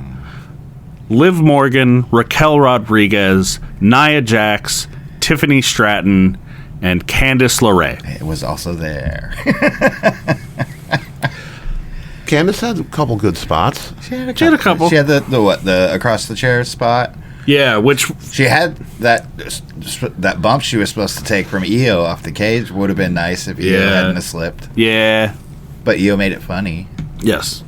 Speaker 5: Liv Morgan, Raquel Rodriguez, Nia Jax, Tiffany Stratton, and Candice LeRae.
Speaker 7: It was also there.
Speaker 6: Candice had a couple good spots.
Speaker 5: She had a couple.
Speaker 7: She had the across the chair spot.
Speaker 5: Yeah, which
Speaker 7: she had that bump she was supposed to take from Io off the cage. Would have been nice if Io hadn't have slipped.
Speaker 5: Yeah,
Speaker 7: but Io made it funny.
Speaker 5: Yes.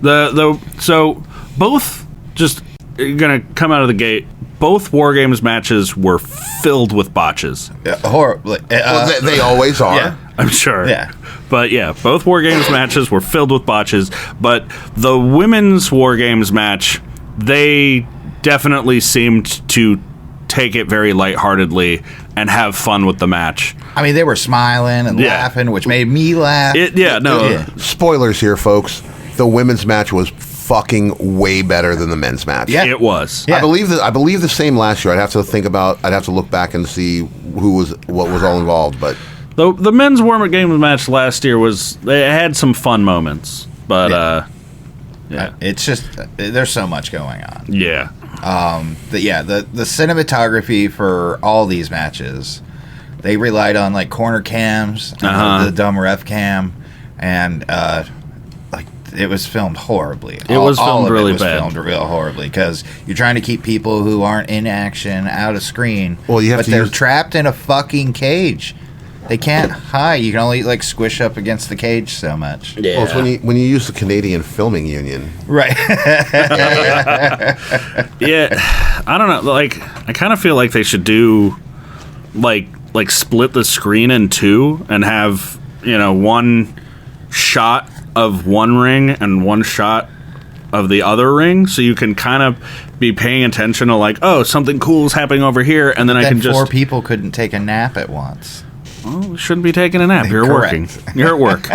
Speaker 5: So both just gonna come out of the gate. Both War Games matches were filled with botches.
Speaker 7: Horribly.
Speaker 6: Well, they always are.
Speaker 5: Yeah, I'm sure.
Speaker 7: Yeah.
Speaker 5: But yeah, both War Games matches were filled with botches. But the women's War Games match, they definitely seemed to take it very lightheartedly and have fun with the match.
Speaker 7: I mean, they were smiling and laughing, which made me laugh.
Speaker 6: Spoilers here, folks. The women's match was fucking way better than the men's match.
Speaker 5: Yeah, it was.
Speaker 6: Yeah. I believe the same last year. I'd have to look back and see what was all involved, but
Speaker 5: the men's War Games match last year they had some fun moments, but
Speaker 7: it's just there's so much going on.
Speaker 5: Yeah.
Speaker 7: The cinematography for all these matches, they relied on like corner cams, the dumb ref cam, and it was filmed horribly.
Speaker 5: It was filmed really bad.
Speaker 7: Filmed real horribly because you're trying to keep people who aren't in action out of screen.
Speaker 6: Well,
Speaker 7: they're trapped in a fucking cage. They can't hide. You can only like squish up against the cage so much.
Speaker 6: Yeah. Well, it's when you use the Canadian Filming Union,
Speaker 7: right?
Speaker 5: Yeah, I don't know. Like, I kind of feel like they should do like split the screen in two and have one shot of one ring and one shot of the other ring, so you can kind of be paying attention to like, oh, something cool is happening over here, and then I can just
Speaker 7: 4 people couldn't take a nap at once.
Speaker 5: Well, we shouldn't be taking a nap. You're working. You're at work.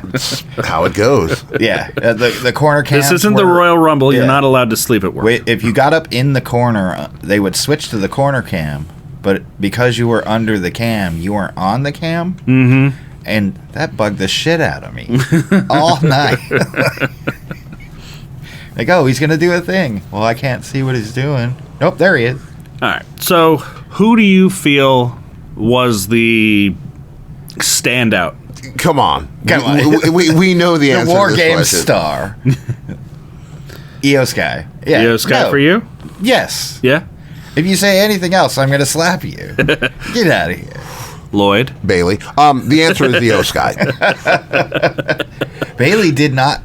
Speaker 6: That's how it goes.
Speaker 7: Yeah, the corner cams.
Speaker 5: This isn't the Royal Rumble. You're not allowed to sleep at work.
Speaker 7: If you got up in the corner, they would switch to the corner cam, but because you were under the cam, you weren't on the cam.
Speaker 5: Mm-hmm.
Speaker 7: And that bugged the shit out of me all night. Like, oh, he's going to do a thing. Well, I can't see what he's doing. Nope, there he is.
Speaker 5: All right. So, who do you feel was the standout?
Speaker 6: Come on. We know the answer.
Speaker 7: The War
Speaker 6: to this
Speaker 7: Games
Speaker 6: question.
Speaker 7: star. Io Sky. Yeah.
Speaker 5: Io Sky for you?
Speaker 7: Yes.
Speaker 5: Yeah?
Speaker 7: If you say anything else, I'm going to slap you. Get out of here.
Speaker 5: Lloyd?
Speaker 6: Bayley. The answer is the Io Sky.
Speaker 7: Bayley did not,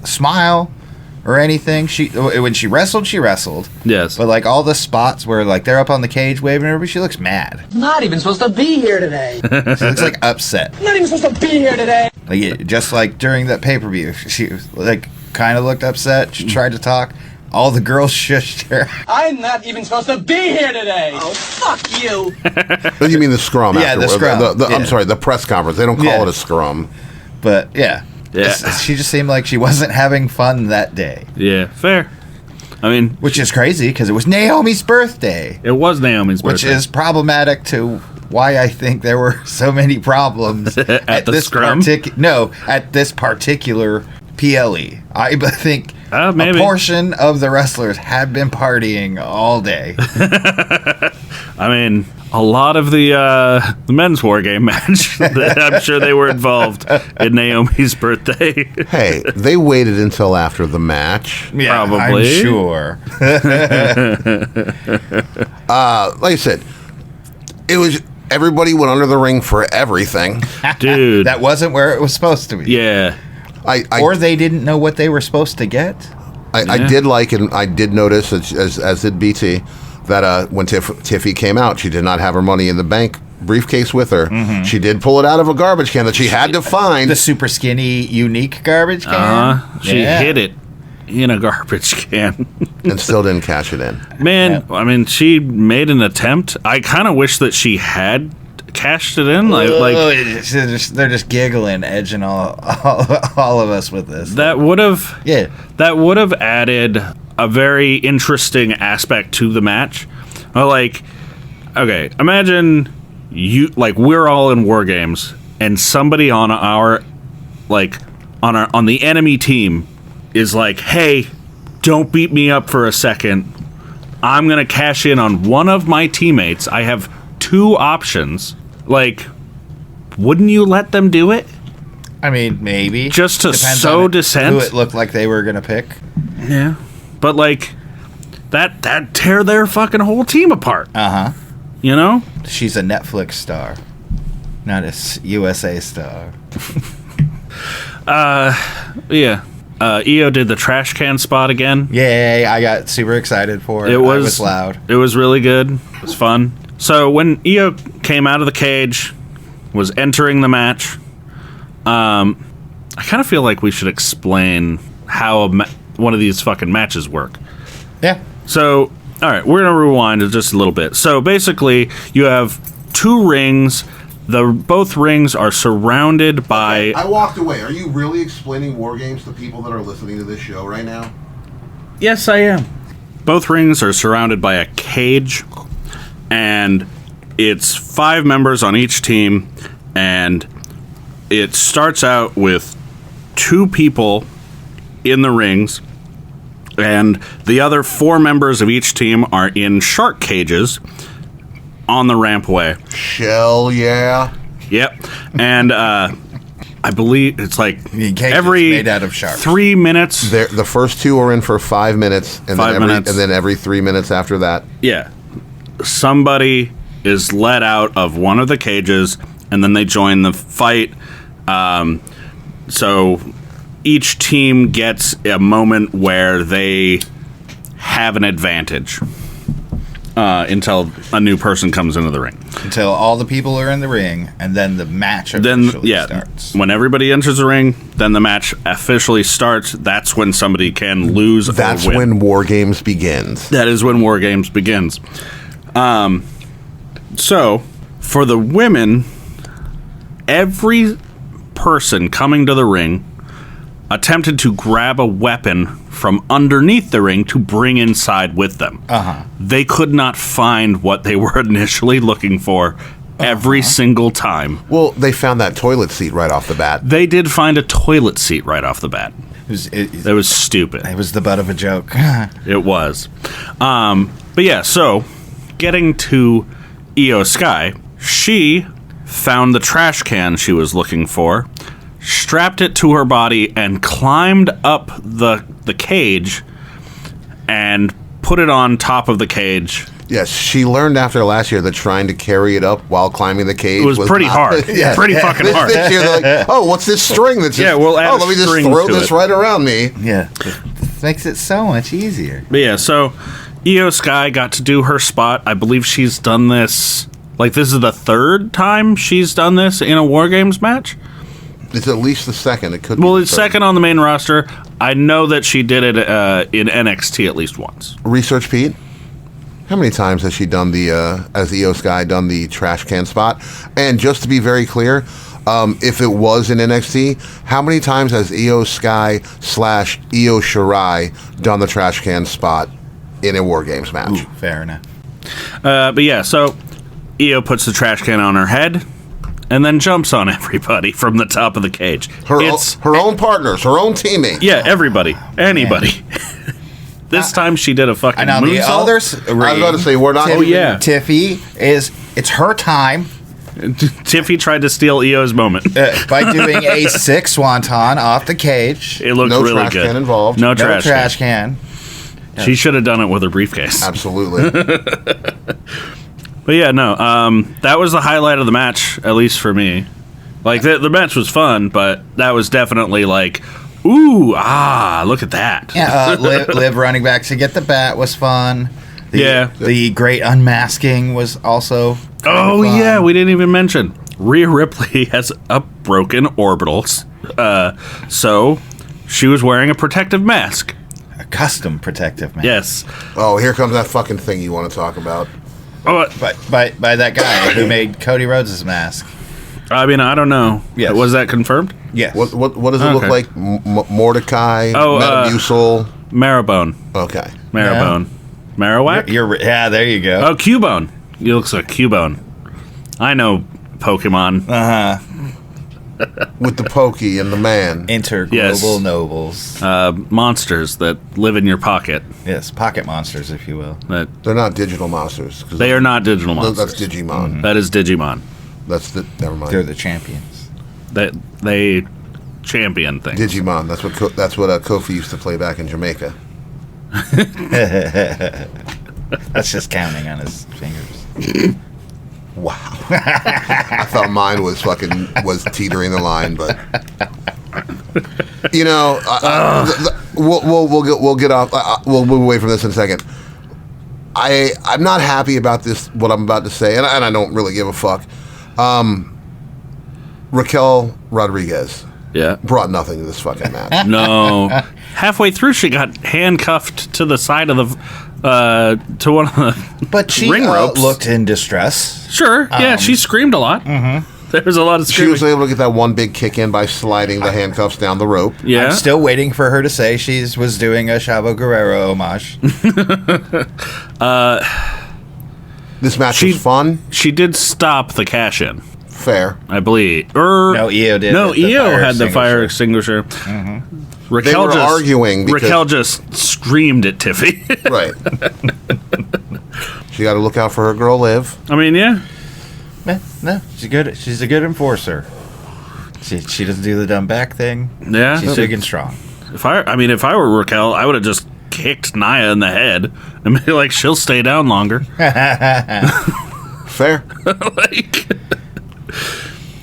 Speaker 7: smile or anything. When she wrestled, she wrestled.
Speaker 5: Yes.
Speaker 7: But like all the spots where like they're up on the cage waving at everybody, she looks mad.
Speaker 13: Not even supposed to be here today.
Speaker 7: She looks like upset.
Speaker 13: Not even supposed to be here today.
Speaker 7: Like just like during that pay-per-view, she like kind of looked upset. She tried to talk. All the girls shushed her.
Speaker 13: I'm not even supposed to be here today. Oh, fuck you.
Speaker 6: You mean the scrum?
Speaker 7: Yeah, the scrum.
Speaker 6: I'm sorry, the press conference. They don't call it a scrum.
Speaker 7: But yeah. She just seemed like she wasn't having fun that day.
Speaker 5: Yeah, fair. I mean,
Speaker 7: which is crazy because it was Naomi's birthday.
Speaker 5: It was Naomi's birthday,
Speaker 7: which is problematic to why I think there were so many problems
Speaker 5: at the
Speaker 7: this
Speaker 5: scrum.
Speaker 7: At this particular PLE. I think
Speaker 5: maybe
Speaker 7: a portion of the wrestlers had been partying all day.
Speaker 5: I mean, a lot of the men's war game match. I'm sure they were involved in Naomi's birthday.
Speaker 6: Hey, they waited until after the match.
Speaker 7: Yeah,
Speaker 5: probably.
Speaker 7: I'm sure.
Speaker 6: Like I said, it was everybody went under the ring for everything,
Speaker 5: dude.
Speaker 7: That wasn't where it was supposed to be.
Speaker 5: Yeah.
Speaker 7: Or they didn't know what they were supposed to get.
Speaker 6: I did like, and I did notice, as did BT, that when Tiffy came out, she did not have her money in the bank briefcase with her.
Speaker 7: Mm-hmm.
Speaker 6: She did pull it out of a garbage can that she had to find.
Speaker 7: The super skinny, unique garbage can?
Speaker 5: She hid it in a garbage can.
Speaker 6: And still didn't cash it in.
Speaker 5: Man, I mean, she made an attempt. I kind of wish that she had cashed it in.
Speaker 7: They're just giggling, edging all of us with this.
Speaker 5: That would have added a very interesting aspect to the match. Like, okay, imagine we're all in war games and somebody on our on the enemy team is like, hey, don't beat me up for a second. I'm gonna cash in on one of my teammates. I have two options. Like, wouldn't you let them do it?
Speaker 7: I mean, maybe.
Speaker 5: Just to
Speaker 7: Depends
Speaker 5: sow
Speaker 7: on
Speaker 5: dissent?
Speaker 7: Who it looked like they were going to pick.
Speaker 5: Yeah. But, like, that tear their fucking whole team apart.
Speaker 7: Uh-huh.
Speaker 5: You know?
Speaker 7: She's a Netflix star, not a USA star.
Speaker 5: Yeah. EO did the trash can spot again.
Speaker 7: Yay, I got super excited for it. It was loud.
Speaker 5: It was really good. It was fun. So when EO came out of the cage, was entering the match, I kind of feel like we should explain how one of these fucking matches work.
Speaker 7: Yeah.
Speaker 5: So, all right, we're going to rewind just a little bit. So basically, you have two rings. Both rings are surrounded by...
Speaker 6: I walked away. Are you really explaining war games to people that are listening to this show right now?
Speaker 5: Yes, I am. Both rings are surrounded by a cage, and it's 5 members on each team, and it starts out with 2 people in the rings, and the other 4 members of each team are in shark cages on the rampway.
Speaker 6: Shell, yeah.
Speaker 5: Yep. And I believe it's like every
Speaker 7: made out of sharks.
Speaker 5: 3 minutes.
Speaker 6: The first 2 are in for 5 minutes, and then every 3 minutes after that.
Speaker 5: Yeah. Somebody is let out of one of the cages, and then they join the fight. So each team gets a moment where they have an advantage until a new person comes into the ring.
Speaker 7: Until all the people are in the ring, and then the match officially starts.
Speaker 5: When everybody enters the ring, then the match officially starts. That's when somebody can lose or win.
Speaker 6: That's when War Games begins.
Speaker 5: That is when War Games begins. So, for the women, every person coming to the ring attempted to grab a weapon from underneath the ring to bring inside with them. They could not find what they were initially looking for every single time.
Speaker 6: Well, they found that toilet seat right off the bat.
Speaker 5: They did find a toilet seat right off the bat. That was stupid.
Speaker 7: It was the butt of a joke.
Speaker 5: It was. But yeah, so getting to Io Sky, she found the trash can she was looking for, strapped it to her body, and climbed up the cage and put it on top of the cage.
Speaker 6: Yes, she learned after last year that trying to carry it up while climbing the cage
Speaker 5: was pretty hard. Pretty fucking hard.
Speaker 6: This year they're like, oh, what's this string that's just,
Speaker 5: we'll add
Speaker 6: let me just throw this right around me.
Speaker 7: Yeah. Makes it so much easier.
Speaker 5: But yeah, so Io Sky got to do her spot. I believe she's done this. Like, this is the third time she's done this in a wargames match.
Speaker 6: It's at least the second. It could.
Speaker 5: Well,
Speaker 6: be
Speaker 5: it's second on the main roster. I know that she did it in NXT at least once.
Speaker 6: Research Pete. How many times has she done as Io Sky done the trash can spot? And just to be very clear, if it was in NXT, how many times has Io Sky / Io Shirai done the trash can spot in a wargames match?
Speaker 7: Ooh, fair enough.
Speaker 5: But yeah, so Io puts the trash can on her head and then jumps on everybody from the top of the cage.
Speaker 6: Her own partners, her own teammate.
Speaker 5: Yeah, everybody. Anybody. This time she did a fucking
Speaker 7: And now the
Speaker 5: moonsault.
Speaker 7: others...
Speaker 6: I was about to say, we're not...
Speaker 7: Tiffy it's her time.
Speaker 5: Tiffy tried to steal Io's moment.
Speaker 7: By doing a 6 swanton off the cage.
Speaker 5: It looked really good.
Speaker 6: No trash can involved.
Speaker 5: No trash
Speaker 7: can.
Speaker 5: She should have done it with her briefcase.
Speaker 6: Absolutely.
Speaker 5: But yeah, no. That was the highlight of the match, at least for me. Like, the match was fun, but that was definitely like, ooh, look at that.
Speaker 7: Yeah, Liv running back to get the bat was fun. The great unmasking was also
Speaker 5: Oh,
Speaker 7: fun.
Speaker 5: yeah, we didn't even mention. Rhea Ripley has a broken orbitals. So she was wearing a protective mask.
Speaker 7: A custom protective mask.
Speaker 5: Yes.
Speaker 6: Oh, here comes that fucking thing you want to talk about.
Speaker 5: Oh,
Speaker 7: by that guy who made Cody Rhodes' mask.
Speaker 5: I mean, I don't know.
Speaker 7: Yes.
Speaker 5: Was that confirmed?
Speaker 7: Yes.
Speaker 6: What does it look like? Mordecai?
Speaker 5: Oh,
Speaker 6: Metamucil?
Speaker 5: Marrowbone.
Speaker 6: Okay.
Speaker 5: Marrowbone. Marowak?
Speaker 7: Yeah, there you go.
Speaker 5: Oh, Cubone. He looks like Cubone. I know Pokemon.
Speaker 6: With the pokey and the man.
Speaker 7: Interglobal nobles.
Speaker 5: Monsters that live in your pocket.
Speaker 7: Yes, pocket monsters, if you will.
Speaker 6: They're not digital monsters.
Speaker 5: They are not digital monsters.
Speaker 6: That's Digimon.
Speaker 5: That is Digimon.
Speaker 6: Never mind.
Speaker 7: They're the champions.
Speaker 5: They champion things.
Speaker 6: Digimon. That's what Kofi used to play back in Jamaica.
Speaker 7: That's just counting on his fingers.
Speaker 6: Wow. I thought mine was teetering the line, but we'll get off. We'll move away from this in a second. I'm not happy about this. What I'm about to say, and I don't really give a fuck. Raquel Rodriguez.
Speaker 5: Yeah.
Speaker 6: Brought nothing to this fucking match.
Speaker 5: No. Halfway through, she got handcuffed to the side of to one of the
Speaker 7: but she
Speaker 5: ring ropes.
Speaker 7: Looked in distress.
Speaker 5: Sure. Yeah, she screamed a lot. Mm-hmm. There was a lot of screaming.
Speaker 6: She was able to get that one big kick in by sliding the handcuffs down the rope.
Speaker 5: Yeah.
Speaker 7: I'm still waiting for her to say she was doing a Chavo Guerrero homage.
Speaker 6: This match was fun.
Speaker 5: She did stop the cash-in.
Speaker 6: Fair.
Speaker 5: I believe.
Speaker 7: No, Io did.
Speaker 5: No, Io had the fire extinguisher. Mm-hmm.
Speaker 6: They were arguing because
Speaker 5: Raquel just screamed at Tiffy.
Speaker 6: Right. She got to look out for her girl, Liv.
Speaker 5: I mean, yeah.
Speaker 7: No, she's good. She's a good enforcer. She doesn't do the dumb back thing.
Speaker 5: Yeah,
Speaker 7: she's big and strong.
Speaker 5: If I were Raquel, I would have just kicked Nia in the head and be like, she'll stay down longer.
Speaker 6: Fair.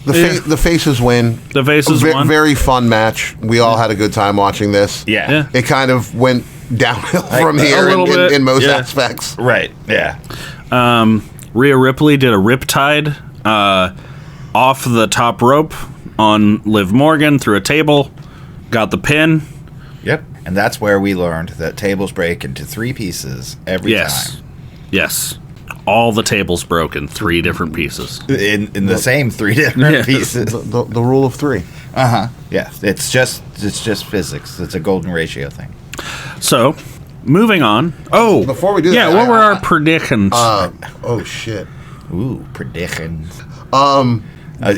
Speaker 6: The faces win.
Speaker 5: The faces won.
Speaker 6: Very fun match. We all had a good time watching this.
Speaker 7: Yeah.
Speaker 6: It kind of went downhill from here in most aspects.
Speaker 7: Right. Yeah.
Speaker 5: Rhea Ripley did a riptide off the top rope on Liv Morgan through a table. Got the pin.
Speaker 7: Yep. And that's where we learned that tables break into 3 pieces every time.
Speaker 5: Yes. All the tables broke in 3 different pieces.
Speaker 7: In the same 3 different pieces.
Speaker 6: The rule of 3.
Speaker 7: Yeah. It's just physics. It's a golden ratio thing.
Speaker 5: So, moving on. Oh,
Speaker 6: before we do that,
Speaker 5: what were our predictions?
Speaker 6: Oh shit.
Speaker 7: Ooh, predictions.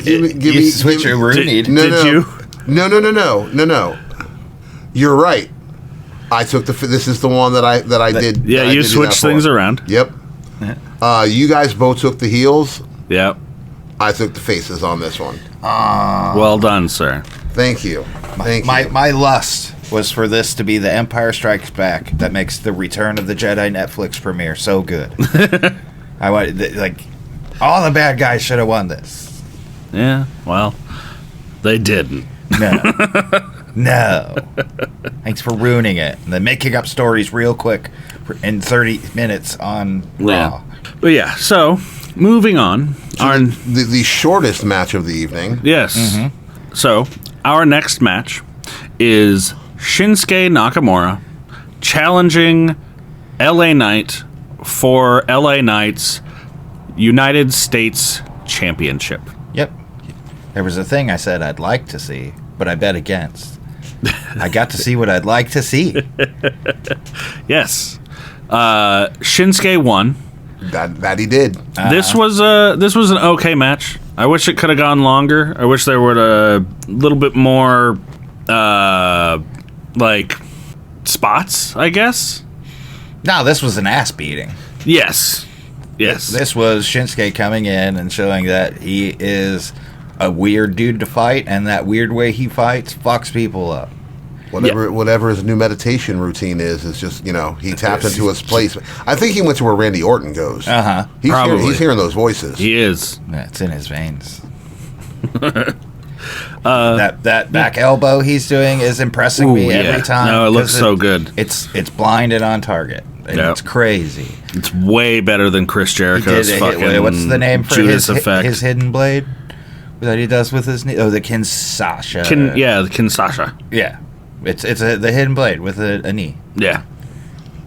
Speaker 6: You
Speaker 7: switch your Rooney.
Speaker 6: No. You're right. I took this is the one that I did.
Speaker 5: Yeah, you switched things around.
Speaker 6: Yep. You guys both took the heels.
Speaker 5: Yep.
Speaker 6: I took the faces on this one.
Speaker 5: Well done, sir.
Speaker 6: Thank you.
Speaker 7: My lust was for this to be the Empire Strikes Back that makes the Return of the Jedi Netflix premiere so good. I wanted all the bad guys should have won this.
Speaker 5: Yeah, well, they didn't.
Speaker 7: No. No. Thanks for ruining it. And then making up stories real quick in 30 minutes on Raw.
Speaker 5: But yeah, so moving on.
Speaker 6: So the shortest match of the evening.
Speaker 5: Yes. Mm-hmm. So our next match is Shinsuke Nakamura challenging LA Knight for LA Knight's United States Championship.
Speaker 7: Yep. There was a thing I said I'd like to see, but I bet against. I got to see what I'd like to see.
Speaker 5: Yes. Shinsuke won.
Speaker 6: That he did.
Speaker 5: This was an okay match. I wish it could have gone longer. I wish there were a little bit more like spots, I guess.
Speaker 7: No, this was an ass beating.
Speaker 5: Yes.
Speaker 7: This was Shinsuke coming in and showing that he is a weird dude to fight, and that weird way he fights fucks people up.
Speaker 6: Whatever his new meditation routine is just, he tapped into his place. I think he went to where Randy Orton goes.
Speaker 7: Uh-huh.
Speaker 6: He's hearing those voices.
Speaker 5: He is.
Speaker 7: Yeah, it's in his veins. That back elbow he's doing is impressing me every time.
Speaker 5: No, it looks so good.
Speaker 7: It's blind and on target. And it's crazy.
Speaker 5: It's way better than Chris Jericho's fucking
Speaker 7: what's the name for
Speaker 5: Judas
Speaker 7: his
Speaker 5: effect.
Speaker 7: His hidden blade that he does with his knee? Oh, the Kinshasa.
Speaker 5: The Kinshasa.
Speaker 7: Yeah. It's the hidden blade with a knee.
Speaker 5: Yeah.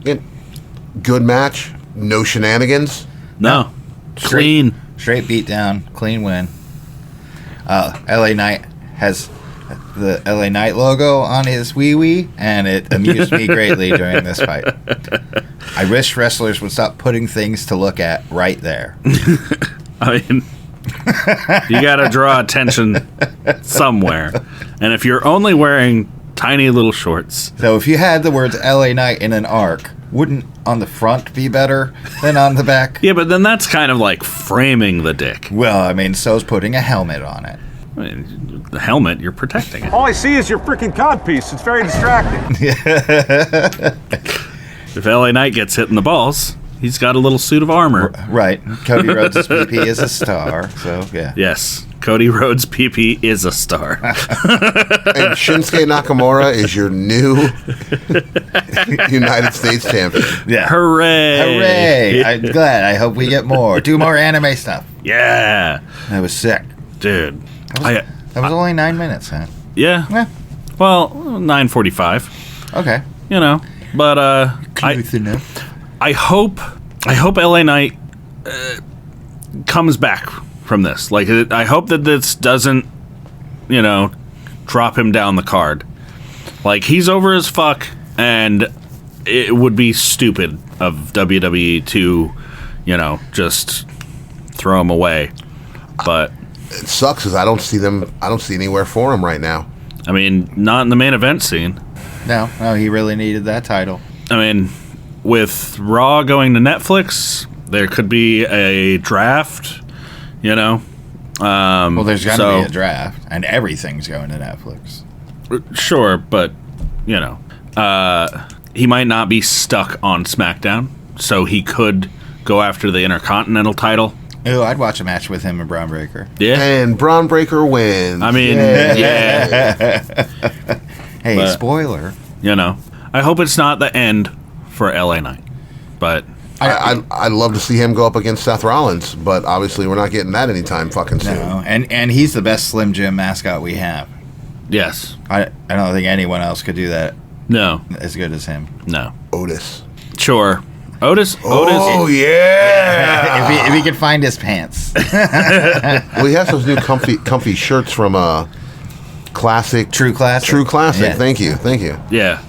Speaker 6: Good match. No shenanigans.
Speaker 5: No. Clean.
Speaker 7: Straight beat down. Clean win. LA Knight has the LA Knight logo on his wee-wee, and it amused me greatly during this fight. I wish wrestlers would stop putting things to look at right there.
Speaker 5: I mean, you got to draw attention somewhere. And if you're only wearing tiny little shorts.
Speaker 7: So if you had the words LA Knight in an arc, wouldn't on the front be better than on the back?
Speaker 5: Yeah, but then that's kind of like framing the dick.
Speaker 7: Well, I mean, so's putting a helmet on it.
Speaker 5: I mean, the helmet, you're protecting it.
Speaker 14: All I see is your freaking codpiece. It's very distracting.
Speaker 5: If LA Knight gets hit in the balls, he's got a little suit of armor.
Speaker 7: Right. Cody Rhodes' PP is a star, so yeah.
Speaker 5: Yes. Cody Rhodes' PP is a star.
Speaker 6: And Shinsuke Nakamura is your new United States champion.
Speaker 7: Yeah.
Speaker 5: Hooray!
Speaker 7: I'm glad. I hope we get more. Do more anime stuff.
Speaker 5: Yeah.
Speaker 7: That was sick.
Speaker 5: Dude.
Speaker 7: That was only 9 minutes, huh?
Speaker 5: Yeah. Well, 9:45.
Speaker 7: Okay.
Speaker 5: But I hope LA Knight comes back from this. Like, I hope that this doesn't, drop him down the card. Like, he's over as fuck, and it would be stupid of WWE to, just throw him away. But
Speaker 6: it sucks because I don't see anywhere for him right now.
Speaker 5: I mean, not in the main event scene.
Speaker 7: No, he really needed that title.
Speaker 5: I mean, with Raw going to Netflix, there could be a draft, Well,
Speaker 7: there's going to be a draft, and everything's going to Netflix.
Speaker 5: Sure, but, he might not be stuck on SmackDown, so he could go after the Intercontinental title.
Speaker 7: Oh, I'd watch a match with him and Braun Breaker.
Speaker 5: Yeah.
Speaker 6: And Braun Breaker wins.
Speaker 5: I mean, yeah.
Speaker 7: Hey,
Speaker 5: but,
Speaker 7: spoiler.
Speaker 5: I hope it's not the end for LA Knight, but
Speaker 6: I'd love to see him go up against Seth Rollins, but obviously we're not getting that anytime fucking soon.
Speaker 7: No, and he's the best Slim Jim mascot we have.
Speaker 5: Yes.
Speaker 7: I don't think anyone else could do that.
Speaker 5: No.
Speaker 7: As good as him.
Speaker 5: No.
Speaker 6: Otis.
Speaker 5: Sure. Otis.
Speaker 6: Oh, yeah.
Speaker 7: if he could find his pants.
Speaker 6: Well, he has those new comfy shirts from Classic.
Speaker 7: True Classic.
Speaker 6: True Classic.
Speaker 7: Yeah.
Speaker 6: Thank you.
Speaker 5: Yeah.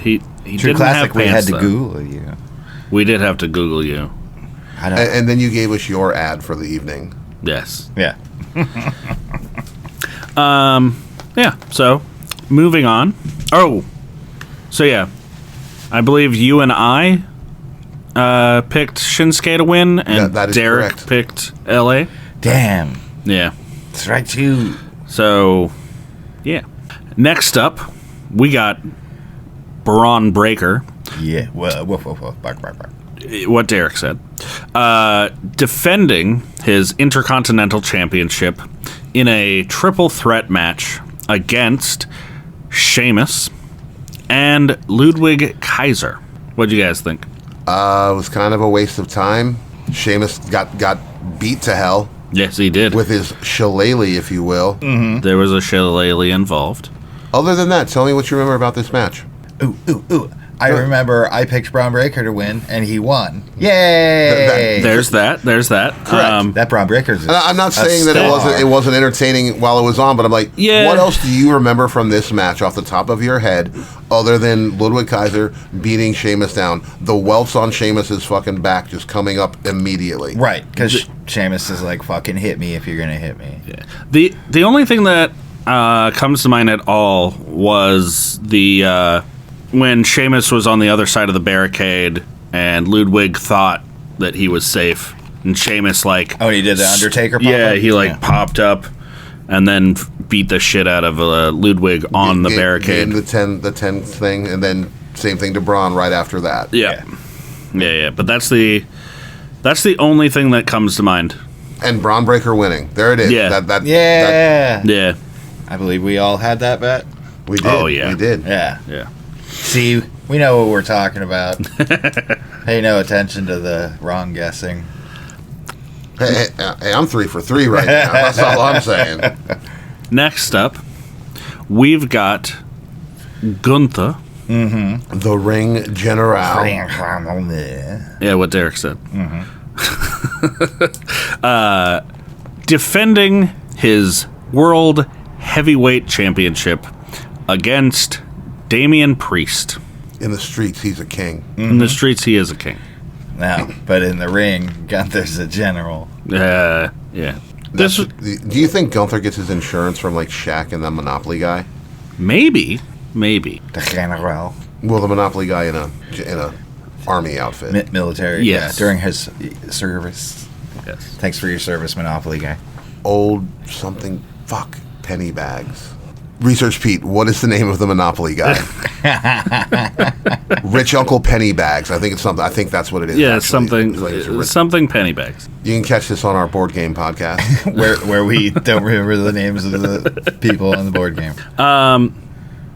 Speaker 5: He
Speaker 7: True
Speaker 5: didn't
Speaker 7: Classic,
Speaker 5: have pants,
Speaker 7: we had to
Speaker 5: though.
Speaker 7: Google you.
Speaker 5: We did have to Google you.
Speaker 6: And then you gave us your ad for the evening.
Speaker 5: Yes.
Speaker 7: Yeah.
Speaker 5: Yeah. So, moving on. Oh. So, yeah. I believe you and I picked Shinsuke to win, and
Speaker 6: that is
Speaker 5: Derek
Speaker 6: correct.
Speaker 5: picked LA.
Speaker 7: Damn.
Speaker 5: Yeah.
Speaker 7: That's right, too.
Speaker 5: So, yeah. Next up, we got Braun Breaker.
Speaker 7: Yeah. Woof. Bark.
Speaker 5: What Derek said. Defending his Intercontinental Championship in a triple threat match against Sheamus, and Ludwig Kaiser. What'd you guys think?
Speaker 6: It was kind of a waste of time. Sheamus got beat to hell.
Speaker 5: Yes, he did.
Speaker 6: With his shillelagh, if you will.
Speaker 5: Mm-hmm. There was a shillelagh involved.
Speaker 6: Other than that, tell me what you remember about this match.
Speaker 7: Ooh. I remember I picked Braun Breaker to win, and he won. Yay!
Speaker 5: There's that.
Speaker 7: Correct. That Braun Breaker's.
Speaker 6: I'm not saying that it wasn't entertaining while it was on, but I'm like, what else do you remember from this match off the top of your head, other than Ludwig Kaiser beating Sheamus down? The welts on Sheamus's fucking back just coming up immediately.
Speaker 7: Right, because Sheamus is like, fucking hit me if you're gonna hit me.
Speaker 5: Yeah. The only thing that comes to mind at all was the when Sheamus was on the other side of the barricade and Ludwig thought that he was safe, and Sheamus
Speaker 7: he did the Undertaker pop
Speaker 5: yeah
Speaker 7: up?
Speaker 5: he popped up and then beat the shit out of Ludwig on the barricade.
Speaker 6: The 10 thing, and then same thing to Braun right after that.
Speaker 5: Yeah. But that's the only thing that comes to mind.
Speaker 6: And Braun Breaker winning. There it is.
Speaker 5: Yeah.
Speaker 7: Yeah. I believe we all had that bet.
Speaker 6: We did.
Speaker 5: Oh, yeah.
Speaker 6: We did.
Speaker 7: Yeah. See, we know what we're talking about. Pay no attention to the wrong guessing.
Speaker 6: Hey, I'm 3 for 3 right now. That's all I'm saying.
Speaker 5: Next up, we've got Gunther.
Speaker 7: Mm-hmm.
Speaker 6: The Ring General.
Speaker 5: Yeah, what Derek said. Defending his World Heavyweight Championship against Damian Priest.
Speaker 6: In the streets, he's a king.
Speaker 5: In the streets, he is a king.
Speaker 7: Now, but in the ring, Gunther's a general.
Speaker 5: Yeah.
Speaker 6: Do you think Gunther gets his insurance from like Shaq and the Monopoly guy?
Speaker 5: Maybe.
Speaker 7: The general.
Speaker 6: Well, the Monopoly guy in a army outfit.
Speaker 7: Military.
Speaker 5: Yes.
Speaker 7: Yeah, during his service.
Speaker 5: Yes.
Speaker 7: Thanks for your service, Monopoly guy.
Speaker 6: Old something. Fuck. Penny bags. Research Pete, what is the name of the Monopoly guy? Rich Uncle Pennybags. I think it's something. I think that's what it is.
Speaker 5: Yeah,
Speaker 6: actually.
Speaker 5: something Pennybags.
Speaker 6: You can catch this on our board game podcast,
Speaker 7: where we don't remember the names of the people on the board game.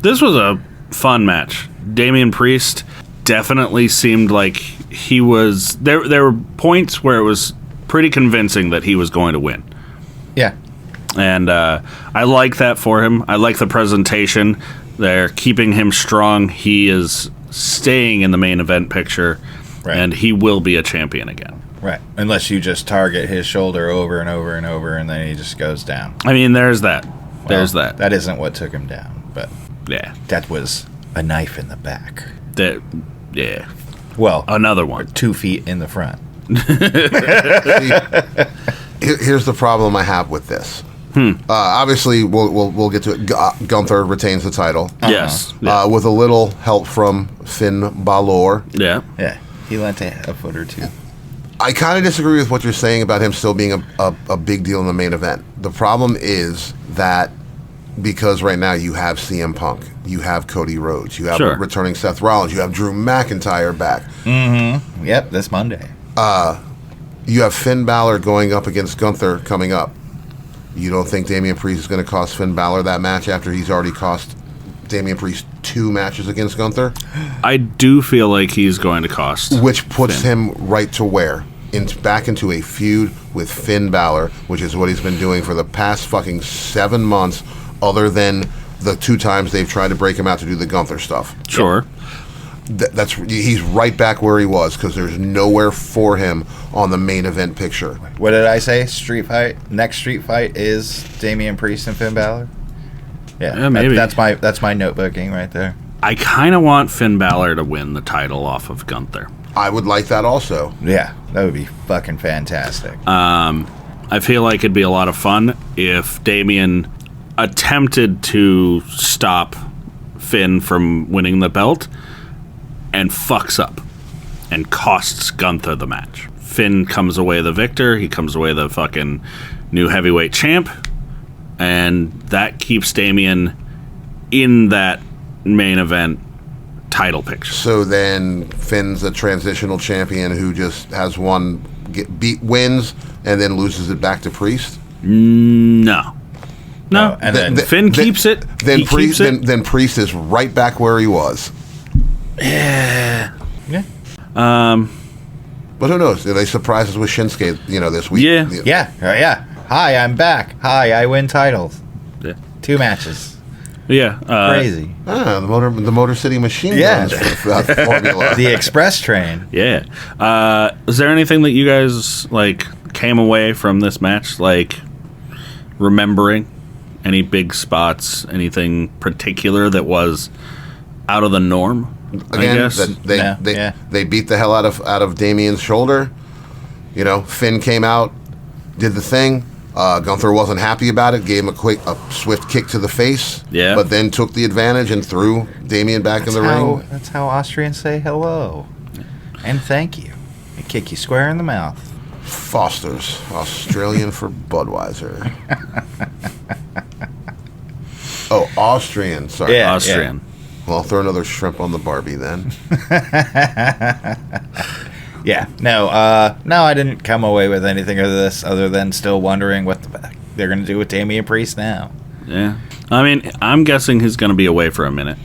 Speaker 5: This was a fun match. Damian Priest definitely seemed like he was. There were points where it was pretty convincing that he was going to win.
Speaker 7: Yeah.
Speaker 5: And I like that for him. I like the presentation. They're keeping him strong. He is staying in the main event picture, and he will be a champion again.
Speaker 7: Right. Unless you just target his shoulder over and over and over, and then he just goes down.
Speaker 5: I mean, there's that.
Speaker 7: Well, that isn't what took him down, but
Speaker 5: yeah,
Speaker 7: that was a knife in the back.
Speaker 5: Yeah.
Speaker 7: Well,
Speaker 5: another one.
Speaker 7: 2 feet in the front.
Speaker 6: Here's the problem I have with this. Obviously, we'll get to it. Gunther retains the title.
Speaker 5: Yes.
Speaker 6: With a little help from Finn Balor.
Speaker 5: Yeah.
Speaker 7: He lent a foot or two.
Speaker 6: I kind of disagree with what you're saying about him still being a big deal in the main event. The problem is that because right now you have CM Punk, you have Cody Rhodes, you have returning Seth Rollins, you have Drew McIntyre back.
Speaker 7: Mm-hmm. Yep, this Monday.
Speaker 6: You have Finn Balor going up against Gunther coming up. You don't think Damian Priest is going to cost Finn Balor that match after he's already cost Damian Priest 2 matches against Gunther?
Speaker 5: I do feel like he's going to cost.
Speaker 6: Which puts him right to where? Back into a feud with Finn Balor, which is what he's been doing for the past fucking 7 months, other than the 2 times they've tried to break him out to do the Gunther stuff.
Speaker 5: Sure.
Speaker 6: He's right back where he was because there's nowhere for him on the main event picture.
Speaker 7: What did I say? Next street fight is Damian Priest and Finn Balor. Yeah,
Speaker 5: maybe
Speaker 7: that's my notebooking right there.
Speaker 5: I kind of want Finn Balor to win the title off of Gunther.
Speaker 6: I would like that also.
Speaker 7: Yeah, that would be fucking fantastic.
Speaker 5: I feel like it'd be a lot of fun if Damian attempted to stop Finn from winning the belt and fucks up and costs Gunther the match. Finn comes away the victor. He comes away the fucking new heavyweight champ. And that keeps Damian in that main event title picture.
Speaker 6: So then Finn's a transitional champion who just has wins and then loses it back to Priest?
Speaker 5: No. No,
Speaker 7: and then
Speaker 5: Finn keeps it.
Speaker 6: Then
Speaker 5: He
Speaker 6: Priest.
Speaker 5: keeps it.
Speaker 6: Then Priest is right back where he was.
Speaker 5: Yeah.
Speaker 6: But who knows? They surprise us with Shinsuke, this week.
Speaker 7: Yeah. Hi, I'm back. Hi, I win titles.
Speaker 5: Yeah.
Speaker 7: 2 matches.
Speaker 5: Yeah.
Speaker 7: Crazy.
Speaker 6: The Motor City Machine Guns formula.
Speaker 7: The express train.
Speaker 5: Yeah. Is there anything that you guys came away from this match remembering? Any big spots? Anything particular that was out of the norm?
Speaker 6: Again,
Speaker 5: I guess.
Speaker 6: they beat the hell out of Damien's shoulder. Finn came out, did the thing. Gunther wasn't happy about it. Gave him a swift kick to the face.
Speaker 5: Yeah.
Speaker 6: But then took the advantage and threw Damien back in the ring.
Speaker 7: That's how Austrians say hello and thank you. They kick you square in the mouth.
Speaker 6: Foster's Australian for Budweiser. Oh, Austrian. Sorry.
Speaker 7: Yeah,
Speaker 5: Austrian.
Speaker 6: Well, I'll throw another shrimp on the Barbie then.
Speaker 7: Yeah. No, I didn't come away with anything of this other than still wondering what they're going to do with Damian Priest now.
Speaker 5: Yeah. I mean, I'm guessing he's going to be away for a minute.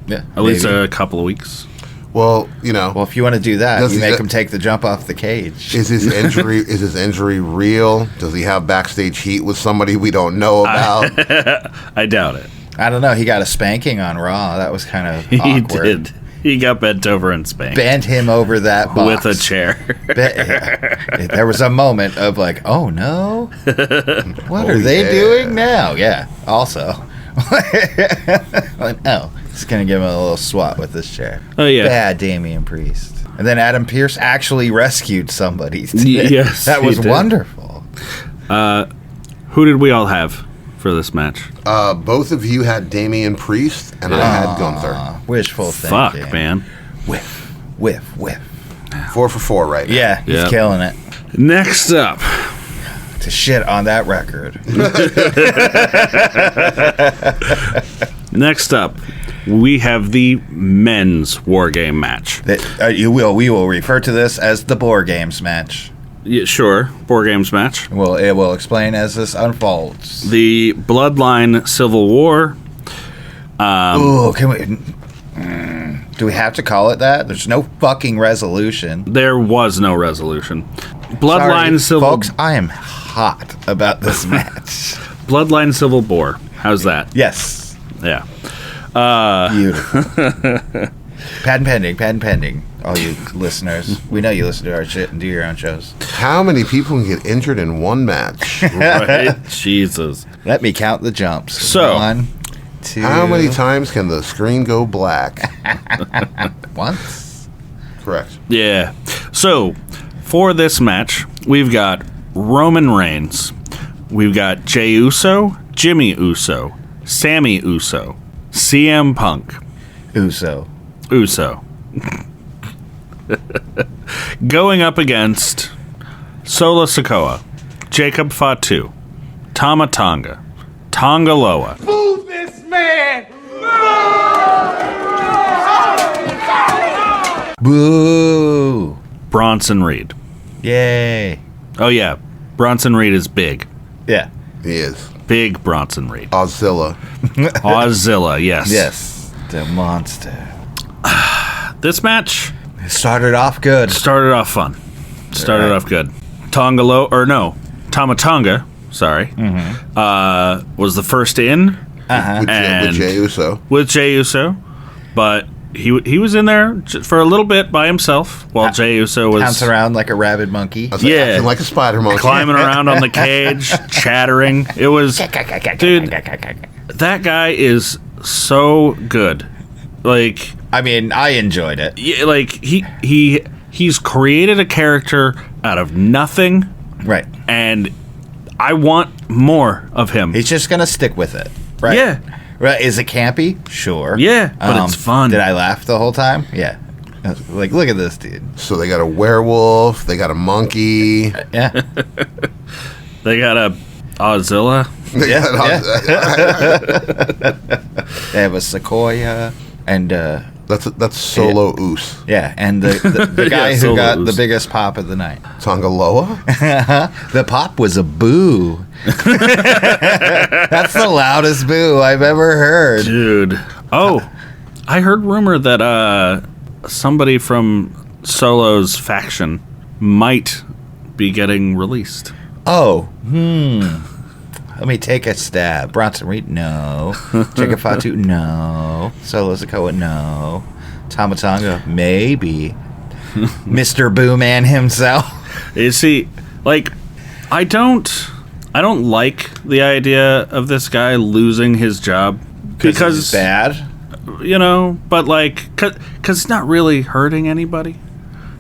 Speaker 7: Yeah.
Speaker 5: At least a couple of weeks.
Speaker 6: Well,
Speaker 7: Well, if you want to do that, you make him take the jump off the cage.
Speaker 6: Is his injury real? Does he have backstage heat with somebody we don't know about?
Speaker 5: I doubt it.
Speaker 7: I don't know. He got a spanking on Raw. That was kind of
Speaker 5: He
Speaker 7: awkward.
Speaker 5: did. He got bent over and spanked.
Speaker 7: Bent him over that box.
Speaker 5: With a chair.
Speaker 7: There was a moment of oh no, what are they doing now? Yeah. Also, just gonna give him a little swat with this chair.
Speaker 5: Oh yeah.
Speaker 7: Bad Damian Priest. And then Adam Pearce actually rescued somebody today.
Speaker 5: Yes,
Speaker 7: that was
Speaker 5: he did.
Speaker 7: wonderful.
Speaker 5: Who did we all have for this match?
Speaker 6: Both of you had Damian Priest, and I had Gunther.
Speaker 7: Wishful thinking.
Speaker 5: Fuck, man.
Speaker 7: Whiff.
Speaker 6: 4 for 4 right now.
Speaker 7: Yeah, he's
Speaker 5: Yep.
Speaker 7: killing it.
Speaker 5: Next up.
Speaker 7: To shit on that record.
Speaker 5: Next up, we have the men's war game match.
Speaker 7: We will refer to this as the Boar Games match.
Speaker 5: Yeah, sure, war games match.
Speaker 7: Well, it will explain as this unfolds.
Speaker 5: The Bloodline Civil War.
Speaker 7: Can we? Do we have to call it that? There's no fucking resolution.
Speaker 5: There was no resolution. Bloodline Civil.
Speaker 7: Folks, I am hot about this match.
Speaker 5: Bloodline Civil War. How's that?
Speaker 7: Yes.
Speaker 5: Yeah.
Speaker 7: Beautiful. Patent pending. All you listeners, we know you listen to our shit and do your own shows.
Speaker 6: How many people can get injured in one match?
Speaker 5: Right? Jesus.
Speaker 7: Let me count the jumps.
Speaker 5: So,
Speaker 7: 1, 2.
Speaker 6: How many times can the screen go black?
Speaker 7: Once.
Speaker 6: Correct.
Speaker 5: Yeah. So, for this match, we've got Roman Reigns. We've got Jey Uso, Jimmy Uso, Sammy Uso, CM Punk.
Speaker 7: Uso.
Speaker 5: Going up against Solo Sikoa, Jacob Fatu, Tama Tonga, Tonga Loa.
Speaker 13: Move this man!
Speaker 7: Boo!
Speaker 5: Bronson Reed.
Speaker 7: Yay!
Speaker 5: Oh yeah, Bronson Reed is big.
Speaker 7: Yeah.
Speaker 6: He is.
Speaker 5: Big Bronson Reed.
Speaker 6: Ozzilla.
Speaker 5: Ozzilla, yes.
Speaker 7: Yes. The monster.
Speaker 5: This match
Speaker 7: It started off good.
Speaker 5: started off fun. Started off good. Tonga Loa, or no, Tama Tonga, sorry, was the first in.
Speaker 6: With Jey Uso.
Speaker 5: With Jey Uso, but he was in there for a little bit by himself while Jey Uso was
Speaker 7: Bounce around like a rabid monkey.
Speaker 6: Acting like a spider monkey.
Speaker 5: climbing around on the cage, chattering. It was, dude, that guy is so good. Like,
Speaker 7: I mean, I enjoyed it.
Speaker 5: yeah, like he's created a character out of nothing,
Speaker 7: Right.
Speaker 5: and I want more of him.
Speaker 7: He's just gonna stick with it. Right.
Speaker 5: Yeah.
Speaker 7: Right. Is it campy? Sure.
Speaker 5: Yeah, but it's fun.
Speaker 7: Did I laugh the whole time? Yeah. Like, look at this dude.
Speaker 6: So they got a werewolf. They got a monkey.
Speaker 7: Yeah.
Speaker 5: They got a Ozzilla.
Speaker 6: They got
Speaker 7: They have a sequoia and
Speaker 6: That's Solo Oos.
Speaker 7: Yeah, and the guy
Speaker 5: Yeah,
Speaker 7: who got
Speaker 5: Oos.
Speaker 7: the biggest pop of the night.
Speaker 6: Tongaloa?
Speaker 7: The pop was a boo. That's the loudest boo I've ever heard.
Speaker 5: Dude. Oh, I heard rumor that somebody from Solo's faction might be getting released.
Speaker 7: Oh, Let me take a stab. Bronson Reed, no. Jacob Fatu, no. Solo Sikoa, no. Tamatonga, maybe. Mr. Boo Man himself.
Speaker 5: You see, like, I don't like the idea of this guy losing his job because
Speaker 7: it's bad.
Speaker 5: You know, but like, cause it's not really hurting anybody.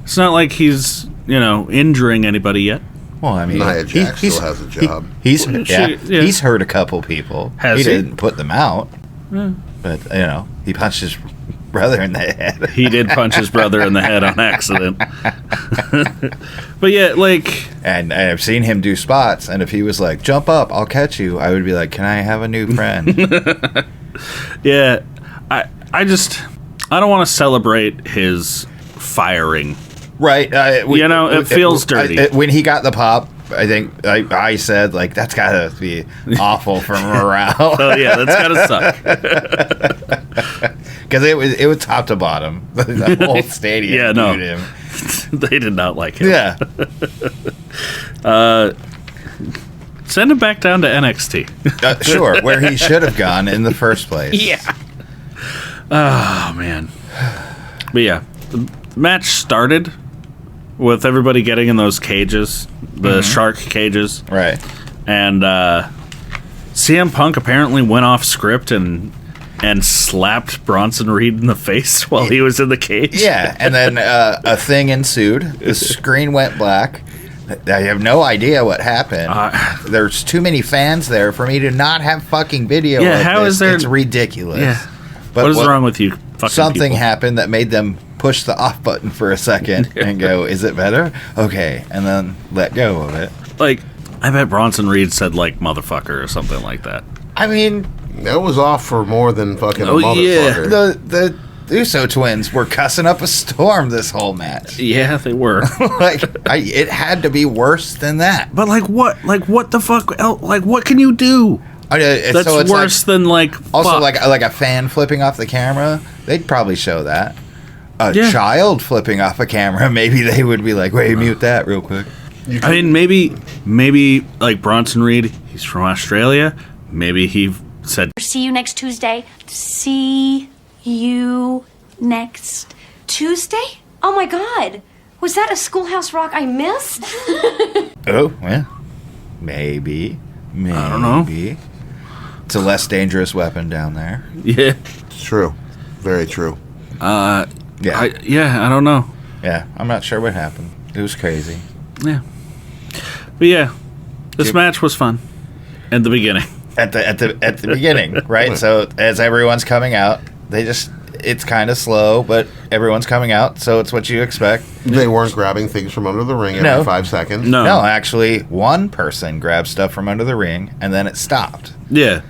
Speaker 5: It's not like he's injuring anybody yet.
Speaker 7: Well, I mean,
Speaker 6: Nia Jax still has a job.
Speaker 7: He's hurt a couple people.
Speaker 5: Has he?
Speaker 7: Didn't put them out,
Speaker 5: Yeah.
Speaker 7: but he punched his brother in the head.
Speaker 5: He did punch his brother in the head on accident. But yeah, like,
Speaker 7: and I've seen him do spots, and if he was like, "Jump up, I'll catch you," I would be like, "Can I have a new friend?"
Speaker 5: Yeah, I don't want to celebrate his firing.
Speaker 7: Right.
Speaker 5: It feels dirty.
Speaker 7: When he got the pop, I think I said, like, that's got to be awful for morale.
Speaker 5: Oh, yeah, that's got to
Speaker 7: suck. Because it was top to bottom. The whole stadium booed him.
Speaker 5: They did not like him.
Speaker 7: Yeah.
Speaker 5: Send him back down to NXT.
Speaker 7: Sure, where he should have gone in the first place.
Speaker 5: Yeah. Oh, man. But yeah, the match started with everybody getting in those cages, the shark cages.
Speaker 7: Right.
Speaker 5: And CM Punk apparently went off script and slapped Bronson Reed in the face while he was in the cage.
Speaker 7: Yeah, and then a thing ensued. The screen went black. I have no idea what happened. There's too many fans there for me to not have fucking video of
Speaker 5: how
Speaker 7: this.
Speaker 5: is there...
Speaker 7: It's ridiculous.
Speaker 5: Yeah.
Speaker 7: But
Speaker 5: what is wrong with you fucking
Speaker 7: something
Speaker 5: people?
Speaker 7: happened that made them push the off button for a second and go, is it better? Okay. And then let go of it.
Speaker 5: Like, I bet Bronson Reed said, like, motherfucker or something like that.
Speaker 7: I mean...
Speaker 6: That was off for more than fucking a motherfucker.
Speaker 7: Yeah. The Uso twins were cussing up a storm this whole match.
Speaker 5: Yeah, they were.
Speaker 7: It had to be worse than that.
Speaker 5: But, like, what? Like, what the fuck? Like, what can you do? That's
Speaker 7: so it's
Speaker 5: worse than, like,
Speaker 7: also,
Speaker 5: fuck.
Speaker 7: like a fan flipping off the camera, they'd probably show that. A child flipping off a camera, maybe they would be like, wait, mute that real quick.
Speaker 5: I mean, maybe like Bronson Reed, he's from Australia. Maybe he said,
Speaker 15: "See you next Tuesday." See you next Tuesday? Oh my God. Was that a Schoolhouse Rock I missed?
Speaker 7: Oh, yeah. Maybe.
Speaker 5: I don't know.
Speaker 7: It's a less dangerous weapon down there.
Speaker 5: Yeah.
Speaker 6: It's true. Very true.
Speaker 5: I don't know.
Speaker 7: Yeah, I'm not sure what happened. It was crazy.
Speaker 5: Yeah. But yeah, this match was fun at the beginning.
Speaker 7: At the beginning, right? So as everyone's coming out, it's kind of slow, but everyone's coming out, so it's what you expect.
Speaker 6: They weren't grabbing things from under the ring every 5 seconds.
Speaker 7: No, actually, one person grabbed stuff from under the ring, and then it stopped.
Speaker 5: Yeah.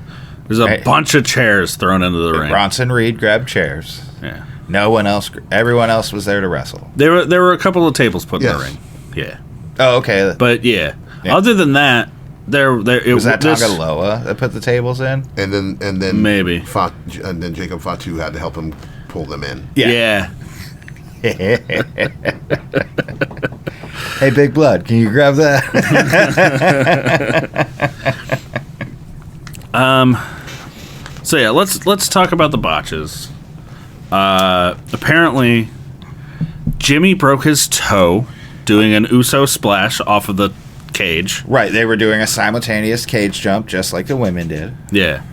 Speaker 5: There's a bunch of chairs thrown into the ring.
Speaker 7: Bronson Reed grabbed chairs.
Speaker 5: Yeah.
Speaker 7: No one else. Everyone else was there to wrestle.
Speaker 5: There were a couple of tables put in the ring. Yeah.
Speaker 7: Oh, okay.
Speaker 5: But yeah. Other than that, it
Speaker 7: was that Tongaloa that put the tables in,
Speaker 6: and then
Speaker 5: maybe,
Speaker 6: and then Jacob Fatu had to help him pull them in.
Speaker 5: Yeah.
Speaker 7: Hey, Big Blood, can you grab that?
Speaker 5: So yeah, let's talk about the botches. Apparently, Jimmy broke his toe doing an Uso splash off of the cage.
Speaker 7: Right, they were doing a simultaneous cage jump just like the women did.
Speaker 5: Yeah.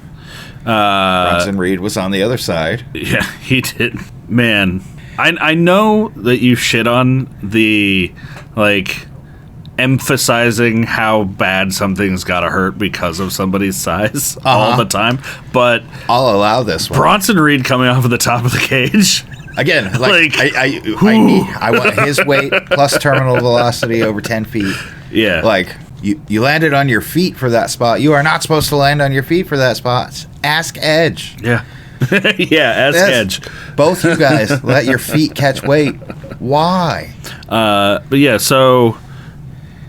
Speaker 7: Bronson Reed was on the other side.
Speaker 5: Yeah, he did. Man, I know that you shit on the, like, emphasizing how bad something's gotta hurt because of somebody's size all the time, but
Speaker 7: I'll allow this one.
Speaker 5: Bronson Reed coming off of the top of the cage.
Speaker 7: Again, I want his weight plus terminal velocity over 10 feet.
Speaker 5: Yeah.
Speaker 7: Like, you landed on your feet for that spot. You are not supposed to land on your feet for that spot. Ask Edge.
Speaker 5: Yeah. Yeah, as Edge.
Speaker 7: Both you guys let your feet catch weight. Why?
Speaker 5: But yeah, so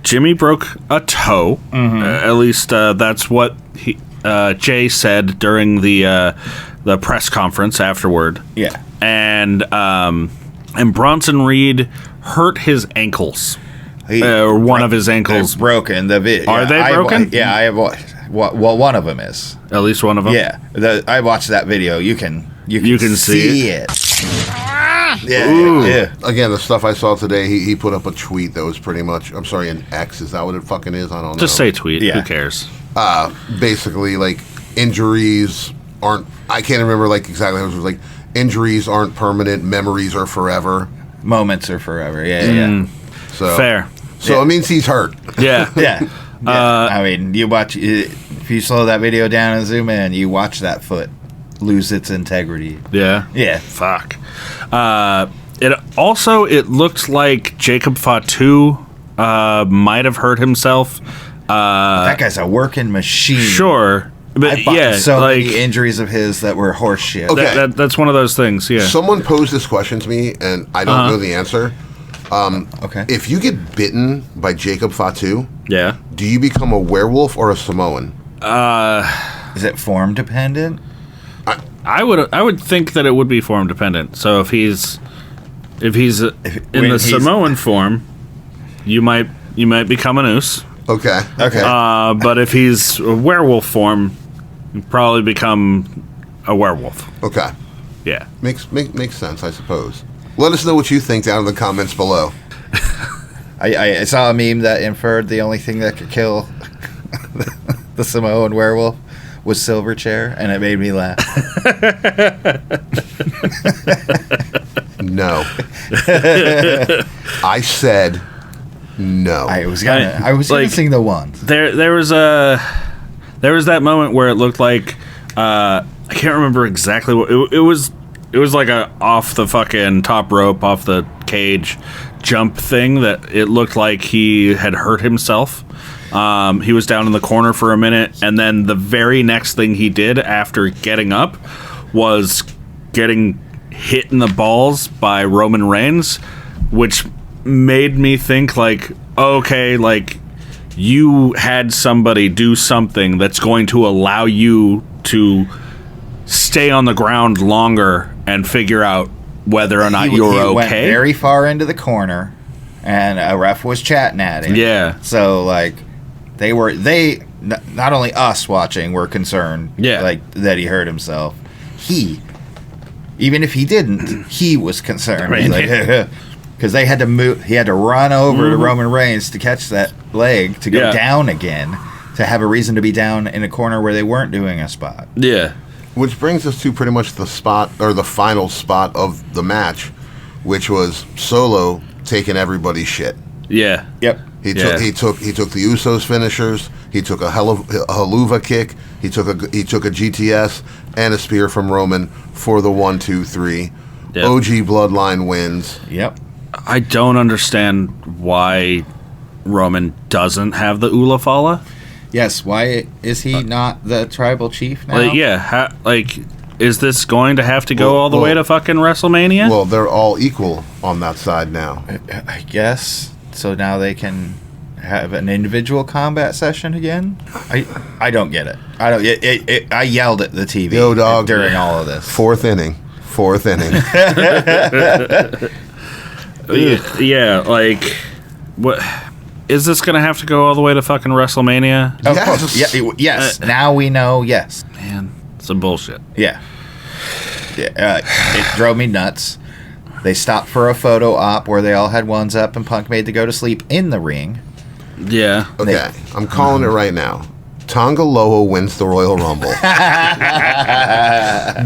Speaker 5: Jimmy broke a toe. At least that's what Jay said during the press conference afterward.
Speaker 7: Yeah.
Speaker 5: And Bronson Reed hurt his ankles. One of his ankles
Speaker 7: broken.
Speaker 5: Are they broken?
Speaker 7: I have. Well, one of them is.
Speaker 5: At least one of them.
Speaker 7: Yeah, I watched that video. You can see it.
Speaker 6: Yeah. Again, the stuff I saw today, he put up a tweet that was pretty much, I'm sorry, an X. Is that what it fucking is? I don't know.
Speaker 5: Just say tweet. Yeah. Who cares?
Speaker 6: Basically, like, injuries aren't, I can't remember, like, exactly how it was like, injuries aren't permanent, memories are forever.
Speaker 7: Moments are forever, yeah.
Speaker 6: So,
Speaker 5: fair.
Speaker 6: So it means he's hurt.
Speaker 5: Yeah.
Speaker 7: Yeah. I mean, you watch, if you slow that video down and zoom in, you watch that foot lose its integrity.
Speaker 5: Yeah.
Speaker 7: Yeah.
Speaker 5: Fuck. It looked like Jacob Fatu might have hurt himself.
Speaker 7: That guy's a working machine.
Speaker 5: Sure. But
Speaker 7: I bought many injuries of his that were horse shit.
Speaker 6: Okay.
Speaker 5: That's one of those things, yeah.
Speaker 6: Someone posed this question to me, and I don't know the answer.
Speaker 7: Okay.
Speaker 6: If you get bitten by Jacob Fatu,
Speaker 5: yeah,
Speaker 6: do you become a werewolf or a Samoan?
Speaker 7: Is it form dependent?
Speaker 5: I would think that it would be form dependent. So if he's in the Samoan form, you might become an Oos.
Speaker 6: Okay.
Speaker 5: But if he's a werewolf form, you probably become a werewolf.
Speaker 6: Okay.
Speaker 5: Yeah.
Speaker 6: Makes sense, I suppose. Let us know what you think down in the comments below.
Speaker 7: I saw a meme that inferred the only thing that could kill the Samoan werewolf was Silverchair, and it made me laugh.
Speaker 6: No. I said no.
Speaker 7: I was using the one.
Speaker 5: There was that moment where it looked like I can't remember exactly what it was. It was like a off the fucking top rope, off the cage jump thing that it looked like he had hurt himself. He was down in the corner for a minute, and then the very next thing he did after getting up was getting hit in the balls by Roman Reigns, which made me think like, okay, like you had somebody do something that's going to allow you to stay on the ground longer and figure out whether or not you're okay.
Speaker 7: He went very far into the corner, and a ref was chatting at him.
Speaker 5: Yeah.
Speaker 7: So like, not only us watching were concerned.
Speaker 5: Yeah.
Speaker 7: Like that he hurt himself. Even if he didn't, he was concerned.
Speaker 5: Right.
Speaker 7: Like, because they had to move. He had to run over to Roman Reigns to catch that leg to go down again, to have a reason to be down in a corner where they weren't doing a spot.
Speaker 5: Yeah.
Speaker 6: Which brings us to pretty much the spot, or the final spot of the match, which was Solo taking everybody's shit.
Speaker 5: Yeah.
Speaker 7: Yep.
Speaker 6: He took the Usos finishers. He took a haluva kick. He took a GTS and a spear from Roman for the 1, 2, 3.
Speaker 5: Yep.
Speaker 6: OG Bloodline wins.
Speaker 7: Yep.
Speaker 5: I don't understand why Roman doesn't have the Ula Fala.
Speaker 7: Yes, why is he not the tribal chief now?
Speaker 5: Is this going to have to go all the way to fucking WrestleMania?
Speaker 6: Well, they're all equal on that side now.
Speaker 7: I guess. So now they can have an individual combat session again? I don't get it. I yelled at the TV during all of this.
Speaker 6: Fourth inning.
Speaker 5: Yeah, like, what... Is this going to have to go all the way to fucking WrestleMania?
Speaker 7: Of course. Yes. Now we know, yes.
Speaker 5: Man, some bullshit.
Speaker 7: Yeah. It drove me nuts. They stopped for a photo op where they all had ones up and Punk made to go to sleep in the ring.
Speaker 5: Yeah.
Speaker 6: Okay, I'm calling it right now. Tonga Loa wins the Royal Rumble.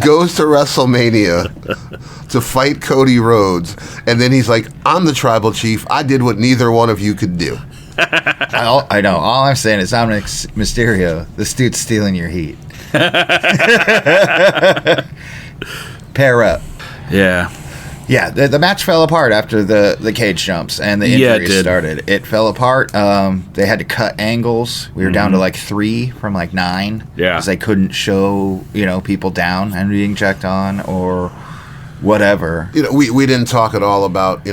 Speaker 6: Goes to WrestleMania to fight Cody Rhodes, and then he's like, I'm the tribal chief. I did what neither one of you could do.
Speaker 7: I know. All I'm saying is Dominic Mysterio, this dude's stealing your heat. Pair up.
Speaker 5: Yeah.
Speaker 7: Yeah, the match fell apart after the cage jumps and the injuries started. It fell apart. They had to cut angles. We were down to like 3 from like 9.
Speaker 5: Yeah.
Speaker 7: Because they couldn't show, people down and being checked on or whatever.
Speaker 6: We didn't talk at all about,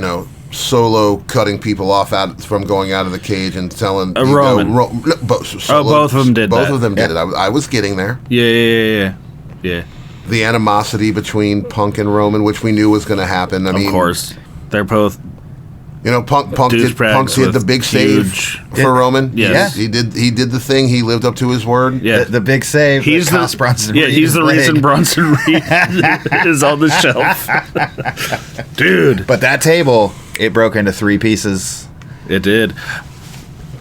Speaker 6: Solo cutting people off from going out of the cage and telling
Speaker 5: Roman.
Speaker 6: Both
Speaker 5: of them did
Speaker 6: Both
Speaker 5: that.
Speaker 6: of them did it. I was getting there.
Speaker 5: Yeah.
Speaker 6: The animosity between Punk and Roman, which we knew was going to happen. I mean,
Speaker 5: of course, they're both.
Speaker 6: Punk did the big save for Roman.
Speaker 5: Yes.
Speaker 6: he did the thing. He lived up to his word.
Speaker 5: Yeah,
Speaker 7: the big save.
Speaker 5: He's Bronson Reed. Yeah, he's the reason Bronson Reed is on the shelf, dude.
Speaker 7: But that table, it broke into 3 pieces.
Speaker 5: It did.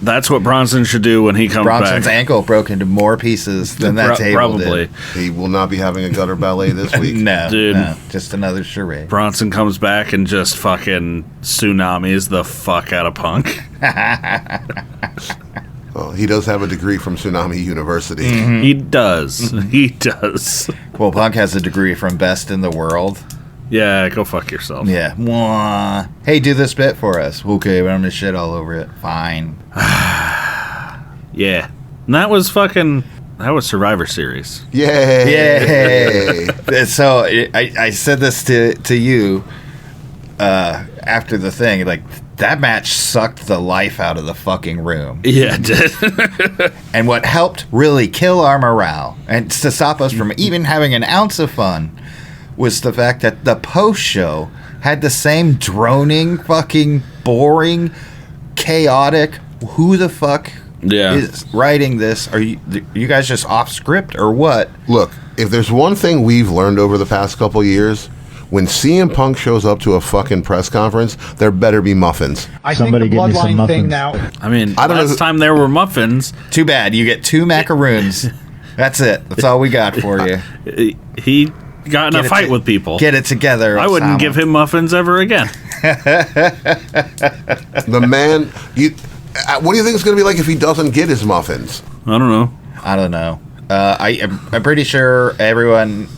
Speaker 5: That's what Bronson should do when he comes
Speaker 7: Bronson's
Speaker 5: back.
Speaker 7: ankle broke into more pieces than that table
Speaker 5: Probably.
Speaker 7: did.
Speaker 6: He will not be having a gutter ballet this week.
Speaker 7: No,
Speaker 5: dude.
Speaker 7: No, just another charade.
Speaker 5: Bronson comes back and just fucking tsunamis the fuck out of Punk.
Speaker 6: Well, he does have a degree from Tsunami University.
Speaker 5: Mm-hmm. He does. He does.
Speaker 7: Well, Punk has a degree from Best in the World.
Speaker 5: Yeah, go fuck yourself.
Speaker 7: Yeah. Mwah. Hey, do this bit for us. Okay, but I'm gonna shit all over it. Fine.
Speaker 5: Yeah. And that was Survivor Series.
Speaker 6: Yay!
Speaker 7: So I said this to you after the thing. Like, that match sucked the life out of the fucking room.
Speaker 5: Yeah, it did.
Speaker 7: And what helped really kill our morale and to stop us from even having an ounce of fun was the fact that the post show had the same droning, fucking boring, chaotic. Who the fuck is writing this? Are you guys just off script or what?
Speaker 6: Look, if there's one thing we've learned over the past couple years, when CM Punk shows up to a fucking press conference, there better be muffins.
Speaker 2: Somebody give me some muffins.
Speaker 5: I mean, last time there were muffins.
Speaker 7: Too bad. You get 2 macaroons. That's it. That's all we got for you.
Speaker 5: He got in a fight with people.
Speaker 7: Get it together.
Speaker 5: I wouldn't give him muffins ever again.
Speaker 6: The man, what do you think it's going to be like if he doesn't get his muffins?
Speaker 5: I don't
Speaker 7: know. I'm pretty sure everyone.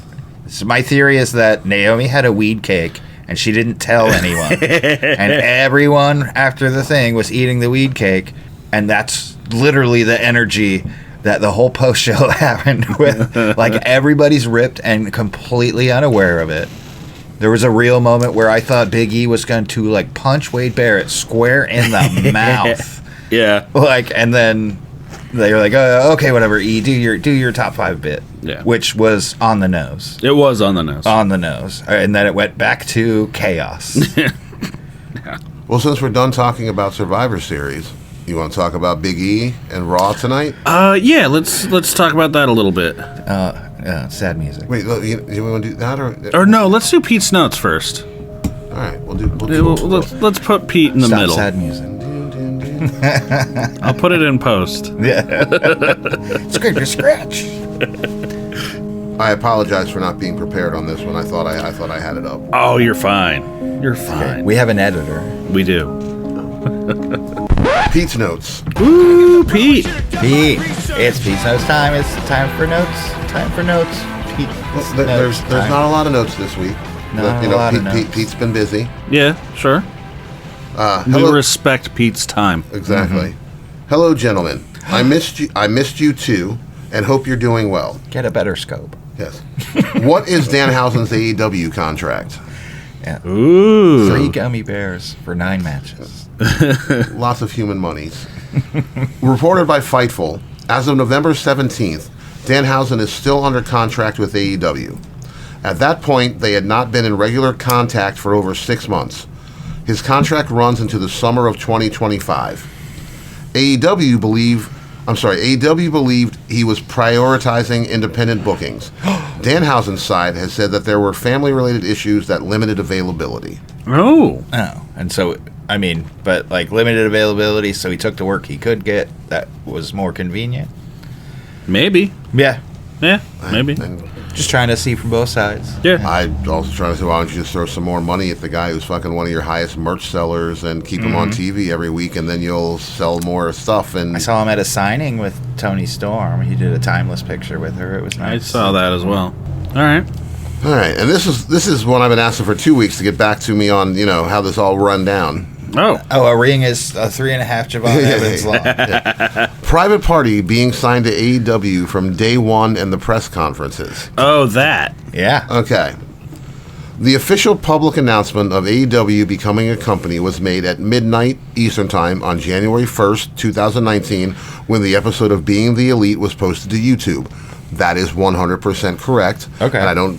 Speaker 7: So my theory is that Naomi had a weed cake and she didn't tell anyone, and everyone after the thing was eating the weed cake, and that's literally the energy that the whole post show happened with. Like, everybody's ripped and completely unaware of it. There was a real moment where I thought Big E was going to like punch Wade Barrett square in the mouth.
Speaker 5: Yeah.
Speaker 7: Like, and then they were like, okay, whatever, E, do your top 5 bit.
Speaker 5: Yeah.
Speaker 7: Which was on the nose.
Speaker 5: It was on the nose.
Speaker 7: On the nose. And then it went back to chaos.
Speaker 5: Yeah.
Speaker 6: Well, since we're done talking about Survivor Series, you want to talk about Big E and Raw tonight?
Speaker 5: Yeah, let's talk about that a little bit.
Speaker 7: Sad music.
Speaker 6: Wait, you want to do that
Speaker 5: or no? Let's do Pete's notes first.
Speaker 6: All right,
Speaker 5: let's put Pete in the middle.
Speaker 7: Sad music.
Speaker 5: I'll put it in post.
Speaker 7: Yeah. Scrape your scratch.
Speaker 6: I apologize for not being prepared on this one. I thought I had it up.
Speaker 5: Oh, you're fine. You're fine.
Speaker 7: Okay. We have an editor.
Speaker 5: We do.
Speaker 6: Pete's notes.
Speaker 5: Ooh, Pete.
Speaker 7: It's Pete's notes time. It's time for notes. Pete.
Speaker 6: There's not a lot of notes this week. Pete's been busy.
Speaker 5: Yeah, sure. We respect Pete's time.
Speaker 6: Exactly. Hello, gentlemen. I missed you too, and hope you're doing well.
Speaker 7: Get a better scope.
Speaker 6: Yes. What is Danhausen's AEW contract?
Speaker 7: Yeah.
Speaker 5: Ooh.
Speaker 7: 3 gummy bears for 9 matches.
Speaker 6: Lots of human monies. Reported by Fightful, as of November 17th, Danhausen is still under contract with AEW. At that point, they had not been in regular contact for over 6 months. His contract runs into the summer of 2025. AEW believed he was prioritizing independent bookings. Danhausen's side has said that there were family-related issues that limited availability.
Speaker 5: Oh.
Speaker 7: And so, I mean, but like limited availability, so he took the work he could get that was more convenient.
Speaker 5: Maybe.
Speaker 7: Yeah,
Speaker 5: maybe.
Speaker 7: Just trying to see from both sides.
Speaker 5: Yeah.
Speaker 6: I'm also trying to say, why don't you just throw some more money at the guy who's fucking one of your highest merch sellers and keep him on TV every week, and then you'll sell more stuff. And
Speaker 7: I saw him at a signing with Toni Storm. He did a timeless picture with her. It was nice.
Speaker 5: I saw that as well. All right.
Speaker 6: All right, and this is one I've been asking for 2 weeks to get back to me on, how this all run down.
Speaker 5: Oh,
Speaker 7: a ring is 3.5 Javon Evans long.
Speaker 6: Yeah. Private Party being signed to AEW from day one and the press conferences.
Speaker 5: Oh, that.
Speaker 7: Yeah.
Speaker 6: Okay. The official public announcement of AEW becoming a company was made at midnight Eastern Time on January 1st, 2019, when the episode of Being the Elite was posted to YouTube. That is 100% correct.
Speaker 7: Okay.
Speaker 6: And I don't,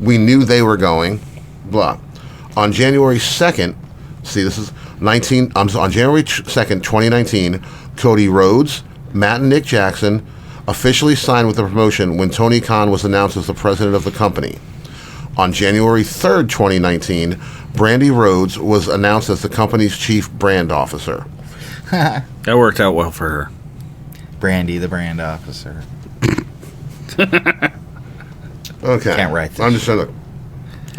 Speaker 6: we knew they were going, blah. On January 2nd, on January 2nd, 2019, Cody Rhodes, Matt and Nick Jackson officially signed with the promotion when Tony Khan was announced as the president of the company. On January 3rd, 2019, Brandy Rhodes was announced as the company's chief brand officer.
Speaker 5: That worked out well for her.
Speaker 7: Brandy, the brand officer.
Speaker 6: Okay.
Speaker 7: Can't write this.
Speaker 6: I'm just trying to...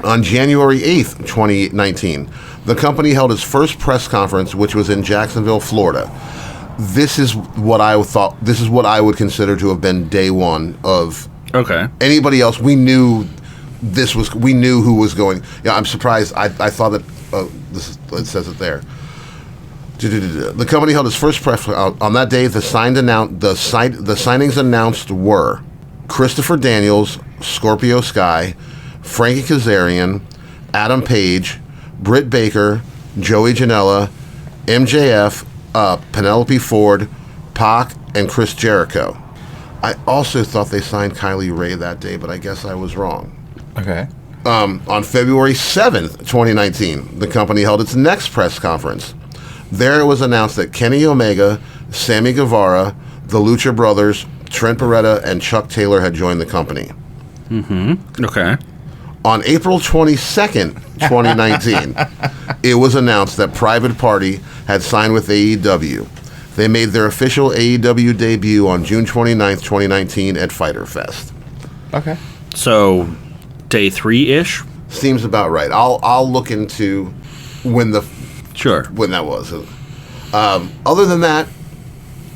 Speaker 6: On January 8th, 2019, the company held its first press conference, which was in Jacksonville, Florida. This is what I would consider to have been day one of...
Speaker 5: Okay.
Speaker 6: Anybody else, we knew who was going. Yeah, I'm surprised. I thought that it says it there. The company held its first press on that day. The signings announced were Christopher Daniels, Scorpio Sky, Frankie Kazarian, Adam Page, Britt Baker, Joey Janela, MJF, Penelope Ford, Pac, and Chris Jericho. I also thought they signed Kylie Ray that day, but I guess I was wrong.
Speaker 7: Okay.
Speaker 6: On February 7th, 2019, the company held its next press conference. There it was announced that Kenny Omega, Sammy Guevara, the Lucha Brothers, Trent Beretta, and Chuck Taylor had joined the company.
Speaker 5: Mm-hmm. Okay.
Speaker 6: On April 22nd, 2019, it was announced that Private Party had signed with AEW. They made their official AEW debut on June 29th, 2019 at Fyter Fest.
Speaker 7: Okay.
Speaker 5: So, day 3-ish?
Speaker 6: Seems about right. I'll look into when that was. Other than that,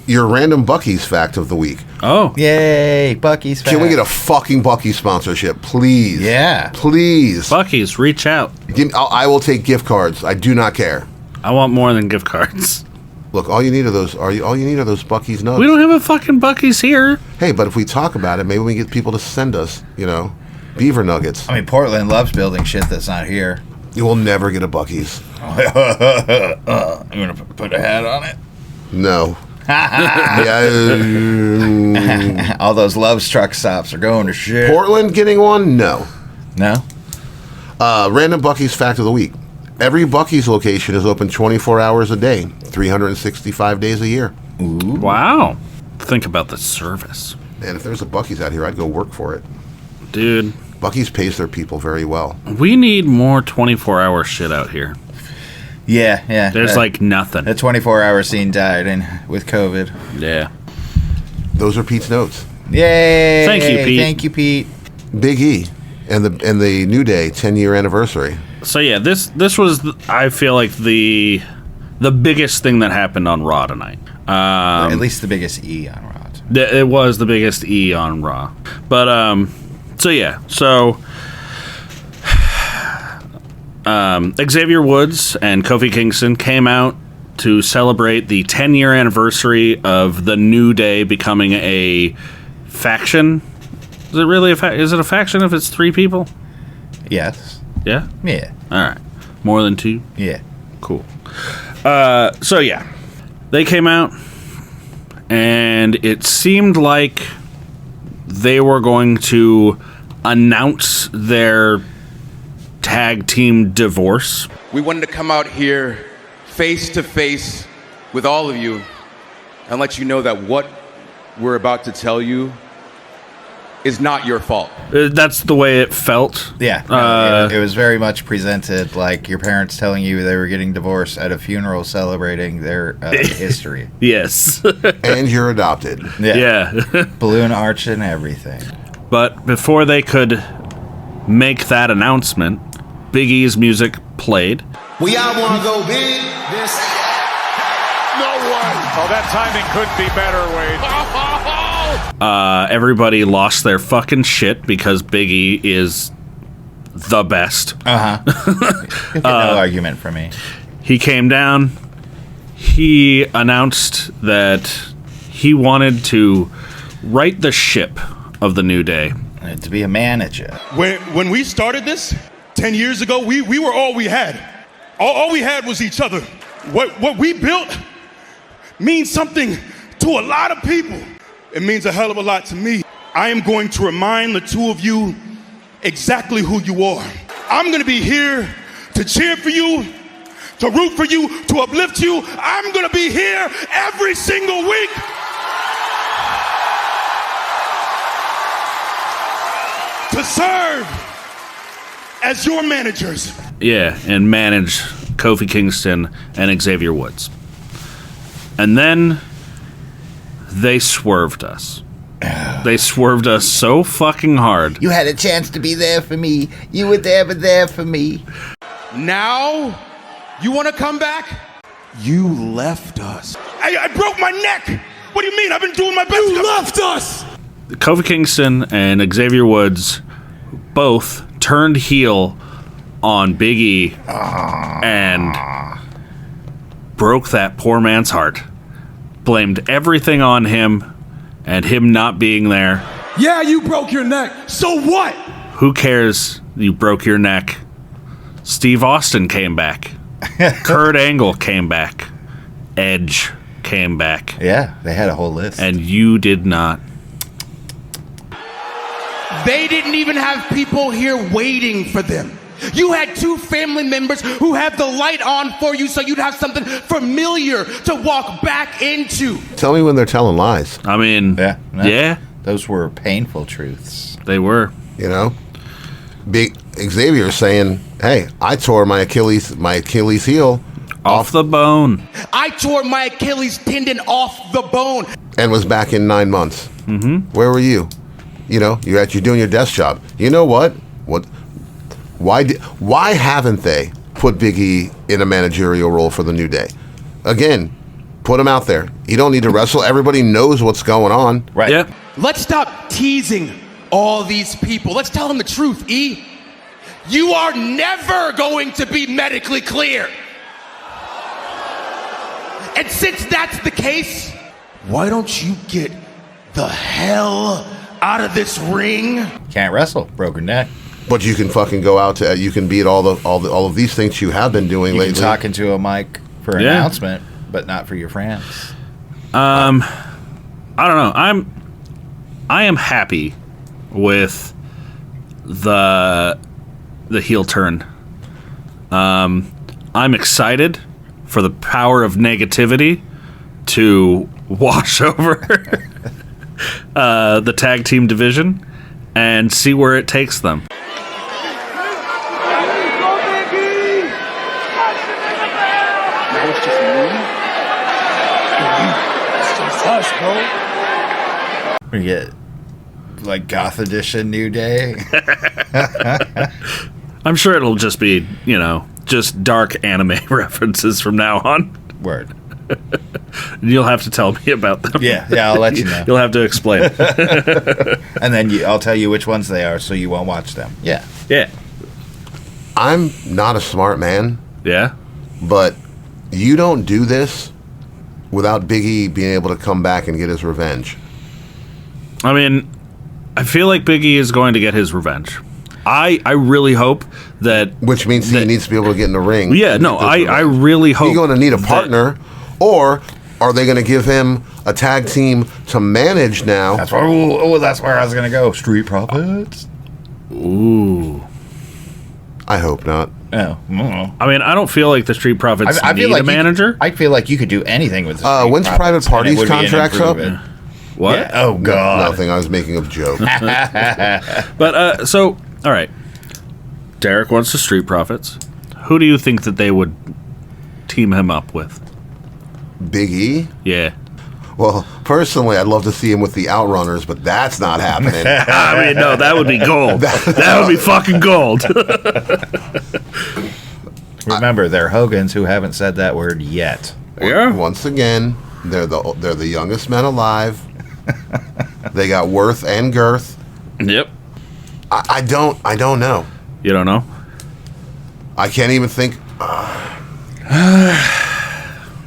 Speaker 6: your random Buc-ee's fact of the week.
Speaker 5: Oh.
Speaker 7: Yay, Buc-ee's fact.
Speaker 6: Can we get a fucking Buc-ee's sponsorship, please?
Speaker 7: Yeah.
Speaker 6: Please.
Speaker 5: Buc-ee's, reach out.
Speaker 6: I will take gift cards. I do not care.
Speaker 5: I want more than gift cards.
Speaker 6: Look, all you need are those Buc-ee's nugs.
Speaker 5: We don't have a fucking Buc-ee's here.
Speaker 6: Hey, but if we talk about it, maybe we can get people to send us, beaver nuggets.
Speaker 7: I mean, Portland loves building shit that's not here.
Speaker 6: You will never get a Buc-ee's.
Speaker 7: I'm gonna put a hat on it.
Speaker 6: No.
Speaker 7: All those Love's truck stops are going to shit.
Speaker 6: Portland getting one? No.
Speaker 7: No?
Speaker 6: Random Buc-ee's fact of the week. Every Buc-ee's location is open 24 hours a day, 365 days a year.
Speaker 7: Ooh.
Speaker 5: Wow. Think about the service.
Speaker 6: And if there's a Buc-ee's out here, I'd go work for it.
Speaker 5: Dude.
Speaker 6: Buc-ee's pays their people very well.
Speaker 5: We need more 24-hour shit out here.
Speaker 7: Yeah.
Speaker 5: There's like nothing.
Speaker 7: The 24-hour scene died with COVID.
Speaker 5: Yeah.
Speaker 6: Those are Pete's notes.
Speaker 7: Yay!
Speaker 5: Thank you, Pete.
Speaker 7: Thank you, Pete.
Speaker 6: Big E and the New Day 10-year anniversary.
Speaker 5: So yeah, this was I feel like the biggest thing that happened on Raw tonight.
Speaker 7: Or at least the biggest E on Raw.
Speaker 5: It was the biggest E on Raw. But Xavier Woods and Kofi Kingston came out to celebrate the 10-year anniversary of the New Day becoming a faction. Is it really is it a faction if it's 3 people?
Speaker 7: Yes.
Speaker 5: Yeah?
Speaker 7: Yeah.
Speaker 5: All right. More than 2?
Speaker 7: Yeah.
Speaker 5: Cool. So yeah, they came out and it seemed like they were going to announce their tag team divorce.
Speaker 16: We wanted to come out here face to face with all of you and let you know that what we're about to tell you is not your fault.
Speaker 5: That's the way it felt.
Speaker 7: Yeah. It was very much presented like your parents telling you they were getting divorced at a funeral celebrating their history.
Speaker 5: Yes.
Speaker 6: And you're adopted.
Speaker 5: Yeah.
Speaker 7: Balloon arch and everything.
Speaker 5: But before they could make that announcement, Big E's music played.
Speaker 3: We all want to go big. This. No way.
Speaker 14: Oh, that timing couldn't be better, Wade.
Speaker 5: Everybody lost their fucking shit because Big E is the best.
Speaker 7: No argument for me.
Speaker 5: He came down. He announced that he wanted to right the ship of the New Day.
Speaker 7: To be a manager.
Speaker 17: When we started this 10 years ago, we were all we had. All we had was each other. What we built means something to a lot of people. It means a hell of a lot to me. I am going to remind the two of you exactly who you are. I'm going to be here to cheer for you, to root for you, to uplift you. I'm going to be here every single week. To serve as your managers.
Speaker 5: Yeah, and manage Kofi Kingston and Xavier Woods. And then they swerved us. They swerved us so fucking hard.
Speaker 7: You had a chance to be there for me. You were there, but there for me.
Speaker 16: Now, you want to come back? You left us.
Speaker 17: I broke my neck. What do you mean? I've been doing my best. You left us.
Speaker 5: Kofi Kingston and Xavier Woods both turned heel on Big E and broke that poor man's heart. Blamed everything on him and him not being there.
Speaker 17: Yeah, you broke your neck. So what?
Speaker 5: Who cares you broke your neck? Steve Austin came back. Kurt Angle came back. Edge came back.
Speaker 7: Yeah, they had a whole list.
Speaker 5: And you did not.
Speaker 16: They didn't even have people here waiting for them. You had two family members who had the light on for you so you'd have something familiar to walk back into.
Speaker 6: Tell me when they're telling lies.
Speaker 5: I mean, yeah.
Speaker 7: Those were painful truths.
Speaker 5: They were.
Speaker 6: You know? Big Xavier saying, hey, I tore my Achilles heel
Speaker 5: off the bone.
Speaker 16: I tore my Achilles tendon off the bone.
Speaker 6: And was back in 9 months. Mm-hmm. Where were you? You know, you're doing your desk job. You know what? Why haven't they put Big E in a managerial role for the New Day? Again, put him out there. You don't need to wrestle. Everybody knows what's going on.
Speaker 7: Right.
Speaker 5: Yep.
Speaker 16: Let's stop teasing all these people. Let's tell them the truth, E. You are never going to be medically clear. And since that's the case, why don't you get the hell out of this ring?
Speaker 7: Can't wrestle. Broken neck.
Speaker 6: But you can fucking go out to. You can be at all of these things you have been doing lately.
Speaker 7: Talking to a mic for an announcement, but not for your friends.
Speaker 5: I don't know. I am happy with the heel turn. I'm excited for the power of negativity to wash over the tag team division and see where it takes them.
Speaker 7: We get like Goth Edition New Day.
Speaker 5: I'm sure it'll just be, just dark anime references from now on.
Speaker 7: Word.
Speaker 5: You'll have to tell me about them.
Speaker 7: Yeah, I'll let you know.
Speaker 5: You'll have to explain.
Speaker 7: And then I'll tell you which ones they are so you won't watch them. Yeah.
Speaker 5: Yeah.
Speaker 6: I'm not a smart man.
Speaker 5: Yeah.
Speaker 6: But you don't do this without Big E being able to come back and get his revenge.
Speaker 5: I mean, I feel like Big E is going to get his revenge. I really hope that...
Speaker 6: Which means he needs to be able to get in the ring.
Speaker 5: Yeah, no, I really hope...
Speaker 6: He's going to need a partner, or are they going to give him a tag team to manage now?
Speaker 7: That's where I was going to go. Street Profits?
Speaker 5: Ooh.
Speaker 6: I hope not.
Speaker 7: Oh.
Speaker 5: I mean, I don't feel like the Street Profits need a manager.
Speaker 7: I feel like you could do anything with the Street
Speaker 6: when's
Speaker 7: Profits,
Speaker 6: Private Parties contracts up?
Speaker 5: What?
Speaker 7: Yeah. Oh, God.
Speaker 6: Nothing. I was making a joke.
Speaker 5: But, so, all right. Derrick wants the Street Profits. Who do you think that they would team him up with?
Speaker 6: Big E?
Speaker 5: Yeah.
Speaker 6: Well, personally, I'd love to see him with the Outrunners, but that's not happening.
Speaker 5: I mean, no, that would be gold. That would be fucking gold.
Speaker 7: Remember, they're Hogans who haven't said that word yet.
Speaker 5: Yeah.
Speaker 6: Once again, they're the youngest men alive. They got worth and girth.
Speaker 5: Yep.
Speaker 6: I don't know.
Speaker 5: You don't know?
Speaker 6: I can't even think.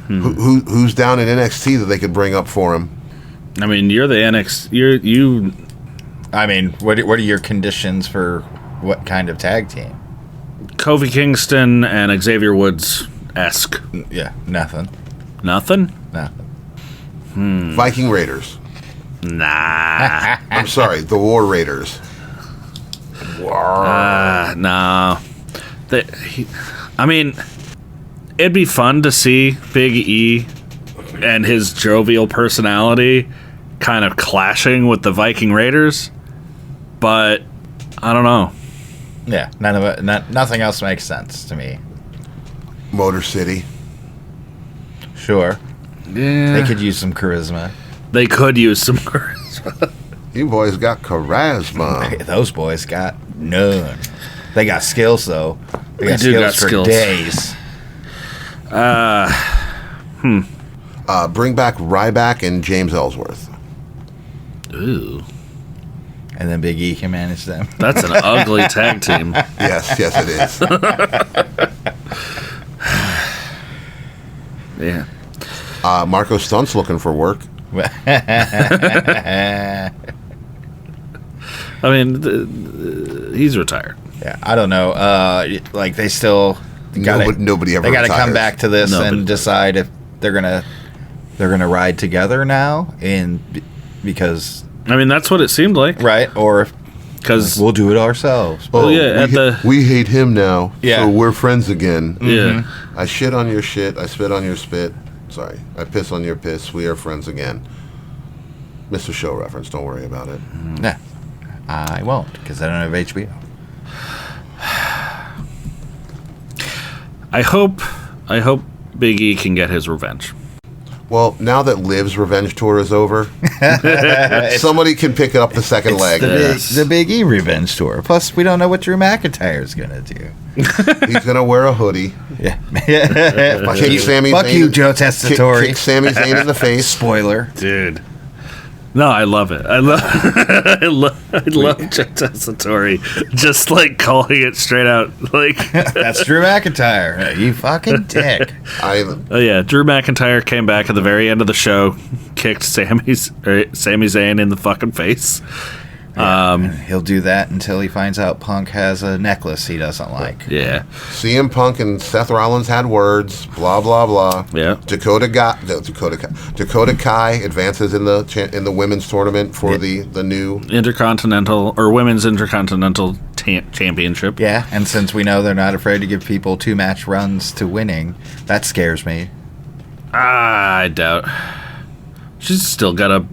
Speaker 6: Who's down in NXT that they could bring up for him?
Speaker 5: I mean, you're the NXT. You.
Speaker 7: I mean, what are your conditions for what kind of tag team?
Speaker 5: Kofi Kingston and Xavier Woods-esque.
Speaker 7: Yeah, nothing.
Speaker 5: Nothing?
Speaker 7: Nothing.
Speaker 6: Viking Raiders.
Speaker 5: Nah.
Speaker 6: I'm sorry, the War Raiders.
Speaker 5: Nah. I mean, it'd be fun to see Big E and his jovial personality kind of clashing with the Viking Raiders, but I don't know.
Speaker 7: Yeah, nothing else makes sense to me.
Speaker 6: Motor City.
Speaker 7: Sure.
Speaker 5: Yeah.
Speaker 7: They could use some charisma.
Speaker 5: They could use some charisma.
Speaker 6: You boys got charisma.
Speaker 7: Those boys got none. They got skills, though. They got skills for days.
Speaker 6: Bring back Ryback and James Ellsworth.
Speaker 5: Ooh.
Speaker 7: And then Big E can manage them.
Speaker 5: That's an ugly tag team.
Speaker 6: Yes, it is.
Speaker 5: Yeah.
Speaker 6: Marco Stunt's looking for work.
Speaker 5: I mean, he's retired.
Speaker 7: Yeah, I don't know. Like they still
Speaker 6: nobody ever.
Speaker 7: They got to
Speaker 6: retires.
Speaker 7: come back to this and decide if they're gonna ride together now, because
Speaker 5: I mean that's what it seemed like,
Speaker 7: right? Or
Speaker 5: because
Speaker 7: we'll do it ourselves.
Speaker 6: Oh yeah, we hate him now.
Speaker 7: Yeah,
Speaker 6: so we're friends again.
Speaker 5: Yeah,
Speaker 6: I shit on your shit. I spit on your spit. Sorry, I piss on your piss. We are friends again. Mr. Show reference. Don't worry about it.
Speaker 7: Nah, I won't because I don't have HBO.
Speaker 5: I hope Big E can get his revenge.
Speaker 6: Well, now that Liv's revenge tour is over, somebody can pick up the second leg.
Speaker 7: The Big E revenge tour. Plus, we don't know what Drew McIntyre is going to do.
Speaker 6: He's going to wear a hoodie.
Speaker 7: Yeah.
Speaker 6: Fuck
Speaker 7: you, Joe Testatori.
Speaker 6: Kick Sami Zayn in the face.
Speaker 7: Spoiler.
Speaker 5: Dude. No, I love it. I love Joe Testatori just like calling it straight out. Like
Speaker 7: that's Drew McIntyre. You fucking dick.
Speaker 5: Oh yeah, Drew McIntyre came back at the very end of the show, kicked Sami Zayn in the fucking face.
Speaker 7: He'll do that until he finds out Punk has a necklace he doesn't like.
Speaker 5: Yeah.
Speaker 6: CM Punk and Seth Rollins had words. Blah blah blah.
Speaker 5: Yeah.
Speaker 6: Dakota Kai advances in the women's tournament for the new
Speaker 5: Intercontinental or Women's Intercontinental Championship.
Speaker 7: Yeah, and since we know they're not afraid to give people 2-match runs to winning, that scares me.
Speaker 5: I doubt. She's still got a.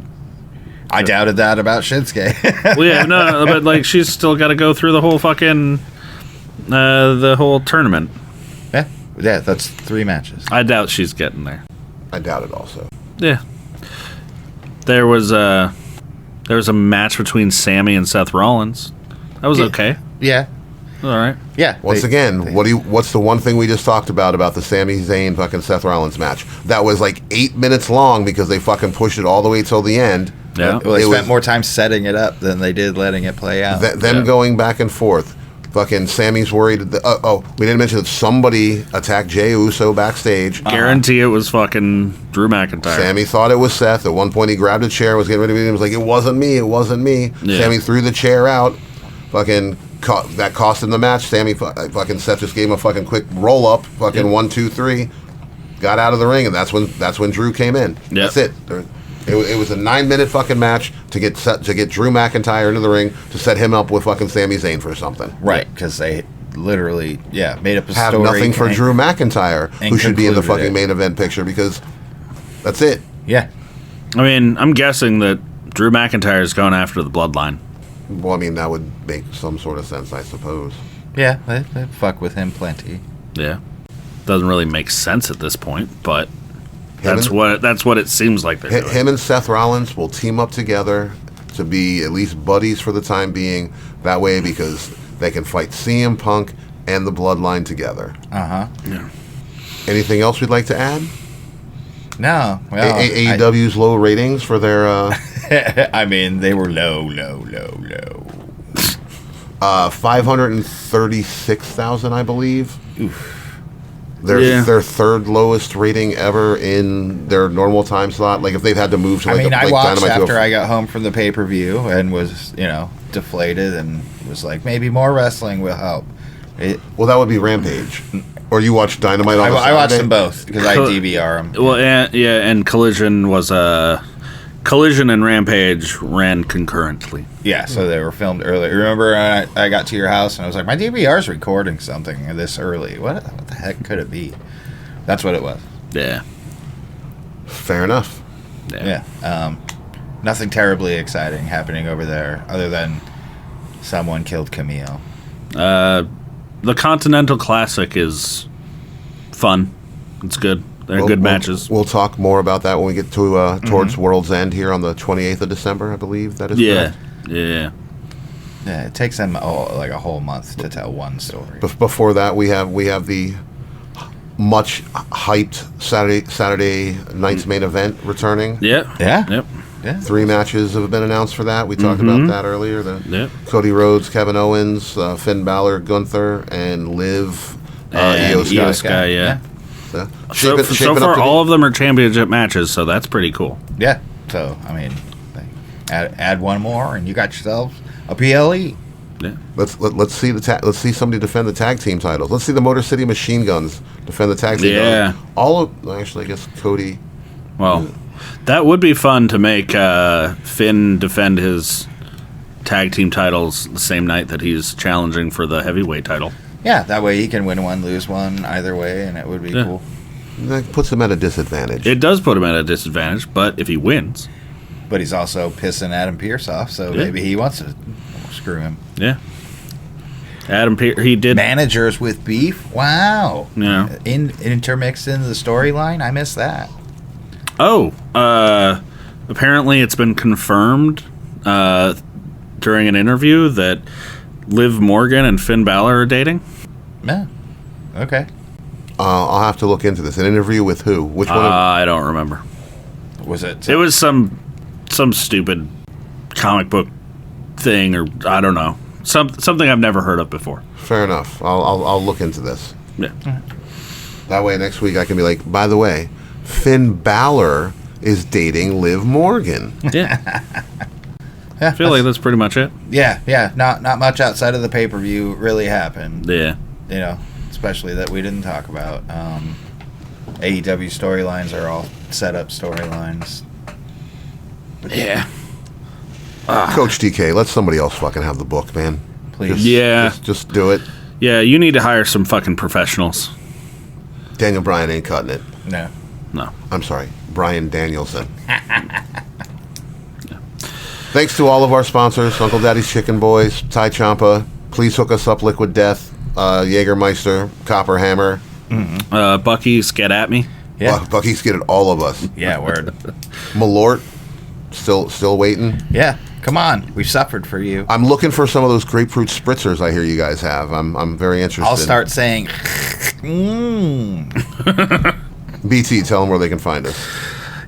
Speaker 7: I doubted that about Shinsuke.
Speaker 5: Well, yeah, no, but like she's still got to go through the whole fucking the whole tournament.
Speaker 7: Yeah, that's 3 matches.
Speaker 5: I doubt she's getting there.
Speaker 6: I doubt it also.
Speaker 5: Yeah. There was a match between Sammy and Seth Rollins. That was okay.
Speaker 7: Yeah.
Speaker 5: All right.
Speaker 7: Yeah.
Speaker 6: Once again, what's the one thing we just talked about the Sami Zayn fucking Seth Rollins match? That was like 8 minutes long because they fucking pushed it all the way till the end.
Speaker 5: Yeah.
Speaker 7: Well, they spent more time setting it up than they did letting it play out.
Speaker 6: Them going back and forth. Fucking Sammy's worried. We didn't mention that somebody attacked Jey Uso backstage.
Speaker 5: Guarantee it was fucking Drew McIntyre.
Speaker 6: Sammy thought it was Seth. At one point, he grabbed a chair, was getting ready to be. He was like, "It wasn't me. It wasn't me."
Speaker 5: Yeah.
Speaker 6: Sammy threw the chair out. Fucking that cost him the match. Sammy fucking Seth just gave him a fucking quick roll up. Fucking 1, 2, 3. Got out of the ring, and that's when Drew came in.
Speaker 5: Yep.
Speaker 6: That's it. It was a 9-minute fucking match to get Drew McIntyre into the ring to set him up with fucking Sami Zayn for something.
Speaker 7: Right, because they literally, made up a
Speaker 6: have
Speaker 7: story.
Speaker 6: Nothing for Drew McIntyre, who should be in the fucking main event picture because that's it.
Speaker 7: Yeah.
Speaker 5: I mean, I'm guessing that Drew McIntyre is going after the Bloodline.
Speaker 6: Well, I mean, that would make some sort of sense, I suppose.
Speaker 7: Yeah, they fuck with him plenty.
Speaker 5: Yeah. Doesn't really make sense at this point, but that's what it seems like they're doing.
Speaker 6: Him and Seth Rollins will team up together to be at least buddies for the time being. That way, because they can fight CM Punk and the Bloodline together.
Speaker 7: Uh-huh.
Speaker 5: Yeah.
Speaker 6: Anything else we'd like to add?
Speaker 7: No. Well,
Speaker 6: AEW's low ratings for their
Speaker 7: I mean, they were low.
Speaker 6: 536,000, I believe. Oof. Their third lowest rating ever in their normal time slot. Like if they've had to move to
Speaker 7: I watched after I got home from the pay-per-view and was, deflated and was like, maybe more wrestling will help.
Speaker 6: Well, that would be Rampage. Or you watched Dynamite on
Speaker 7: I watched them both because I DVR them.
Speaker 5: Well, and Collision was Collision and Rampage ran concurrently.
Speaker 7: Yeah, so they were filmed early. Remember, I got to your house and I was like, my DVR's recording something this early. What the heck could it be? That's what it was.
Speaker 5: Yeah.
Speaker 6: Fair enough.
Speaker 7: Yeah. Nothing terribly exciting happening over there other than someone killed Camille.
Speaker 5: The Continental Classic is fun. It's good. They're good matches.
Speaker 6: We'll talk more about that when we get to towards World's End here on the 28th of December, I believe. That is correct.
Speaker 5: Yeah.
Speaker 7: Yeah, it takes them like a whole month to tell one story.
Speaker 6: Before that, we have the much hyped Saturday night's main event returning.
Speaker 5: Yep.
Speaker 6: 3 matches have been announced for that. We talked about that earlier. Cody Rhodes, Kevin Owens, Finn Balor, Gunther, and Liv, Io Sky.
Speaker 5: Yeah. So far, all of them are championship matches, so that's pretty cool.
Speaker 7: Yeah. So, I mean, add one more, and you got yourself a PLE.
Speaker 5: Yeah.
Speaker 6: Let's see let's see somebody defend the tag team titles. Let's see the Motor City Machine Guns defend the tag team titles. Actually, I guess Cody.
Speaker 5: Well, that would be fun to make Finn defend his tag team titles the same night that he's challenging for the heavyweight title.
Speaker 7: Yeah, that way he can win one, lose one, either way, and it would be cool.
Speaker 6: That puts him at a disadvantage.
Speaker 5: It does put him at a disadvantage, but if he wins.
Speaker 7: But he's also pissing Adam Pearce off, so maybe he wants to screw him.
Speaker 5: Yeah. Adam Pearce, he did.
Speaker 7: Managers with beef? Wow.
Speaker 5: Yeah.
Speaker 7: Intermixed into the storyline? I missed that.
Speaker 5: Oh, apparently it's been confirmed during an interview that Liv Morgan and Finn Balor are dating.
Speaker 7: Yeah. Okay.
Speaker 6: I'll have to look into this. An interview with who? Which one?
Speaker 5: I don't remember.
Speaker 7: Was it?
Speaker 5: It was some stupid comic book thing, or I don't know. Something I've never heard of before.
Speaker 6: Fair enough. I'll look into this.
Speaker 5: Yeah.
Speaker 6: That way next week I can be like, by the way, Finn Balor is dating Liv Morgan.
Speaker 5: Yeah. I feel like that's pretty much it.
Speaker 7: Yeah. Not much outside of the pay-per-view really happened.
Speaker 5: Yeah.
Speaker 7: Especially that we didn't talk about. AEW storylines are all set up storylines.
Speaker 5: Yeah.
Speaker 6: Coach DK, let somebody else fucking have the book, man.
Speaker 7: Please.
Speaker 6: Just do it.
Speaker 5: Yeah, you need to hire some fucking professionals.
Speaker 6: Daniel Bryan ain't cutting it.
Speaker 7: No.
Speaker 6: I'm sorry. Bryan Danielson. Thanks to all of our sponsors, Uncle Daddy's Chicken Boys, Thai Champa, Please Hook Us Up Liquid Death, Jägermeister, Copper Hammer.
Speaker 5: Bucky's Get At Me.
Speaker 7: Yeah.
Speaker 6: Bucky's Get At All of Us.
Speaker 7: Yeah, word.
Speaker 6: Malort, still waiting.
Speaker 7: Yeah, come on. We've suffered for you.
Speaker 6: I'm looking for some of those grapefruit spritzers I hear you guys have. I'm very interested.
Speaker 7: I'll start saying,
Speaker 6: BT, tell them where they can find us.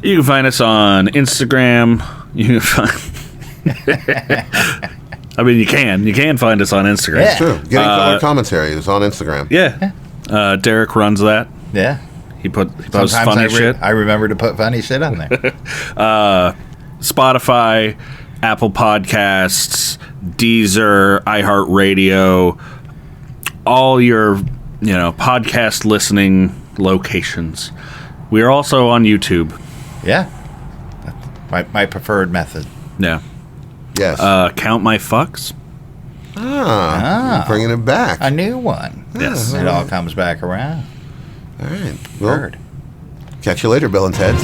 Speaker 5: You can find us on Instagram. You can find... I mean, you can find us on Instagram.
Speaker 6: It's true. Getting color commentary is on Instagram.
Speaker 5: Yeah. Derrick runs that.
Speaker 7: Yeah.
Speaker 5: He posts funny shit.
Speaker 7: I remember to put funny shit on there.
Speaker 5: Spotify, Apple Podcasts, Deezer, iHeartRadio, all your podcast listening locations. We are also on YouTube.
Speaker 7: Yeah. My preferred method.
Speaker 5: Yeah.
Speaker 6: Yes.
Speaker 5: Count My Fucks.
Speaker 6: Bringing it back.
Speaker 7: A new one.
Speaker 5: Yes.
Speaker 7: It all comes back around.
Speaker 6: All right.
Speaker 7: Word.
Speaker 6: Catch you later, Bill and Ted.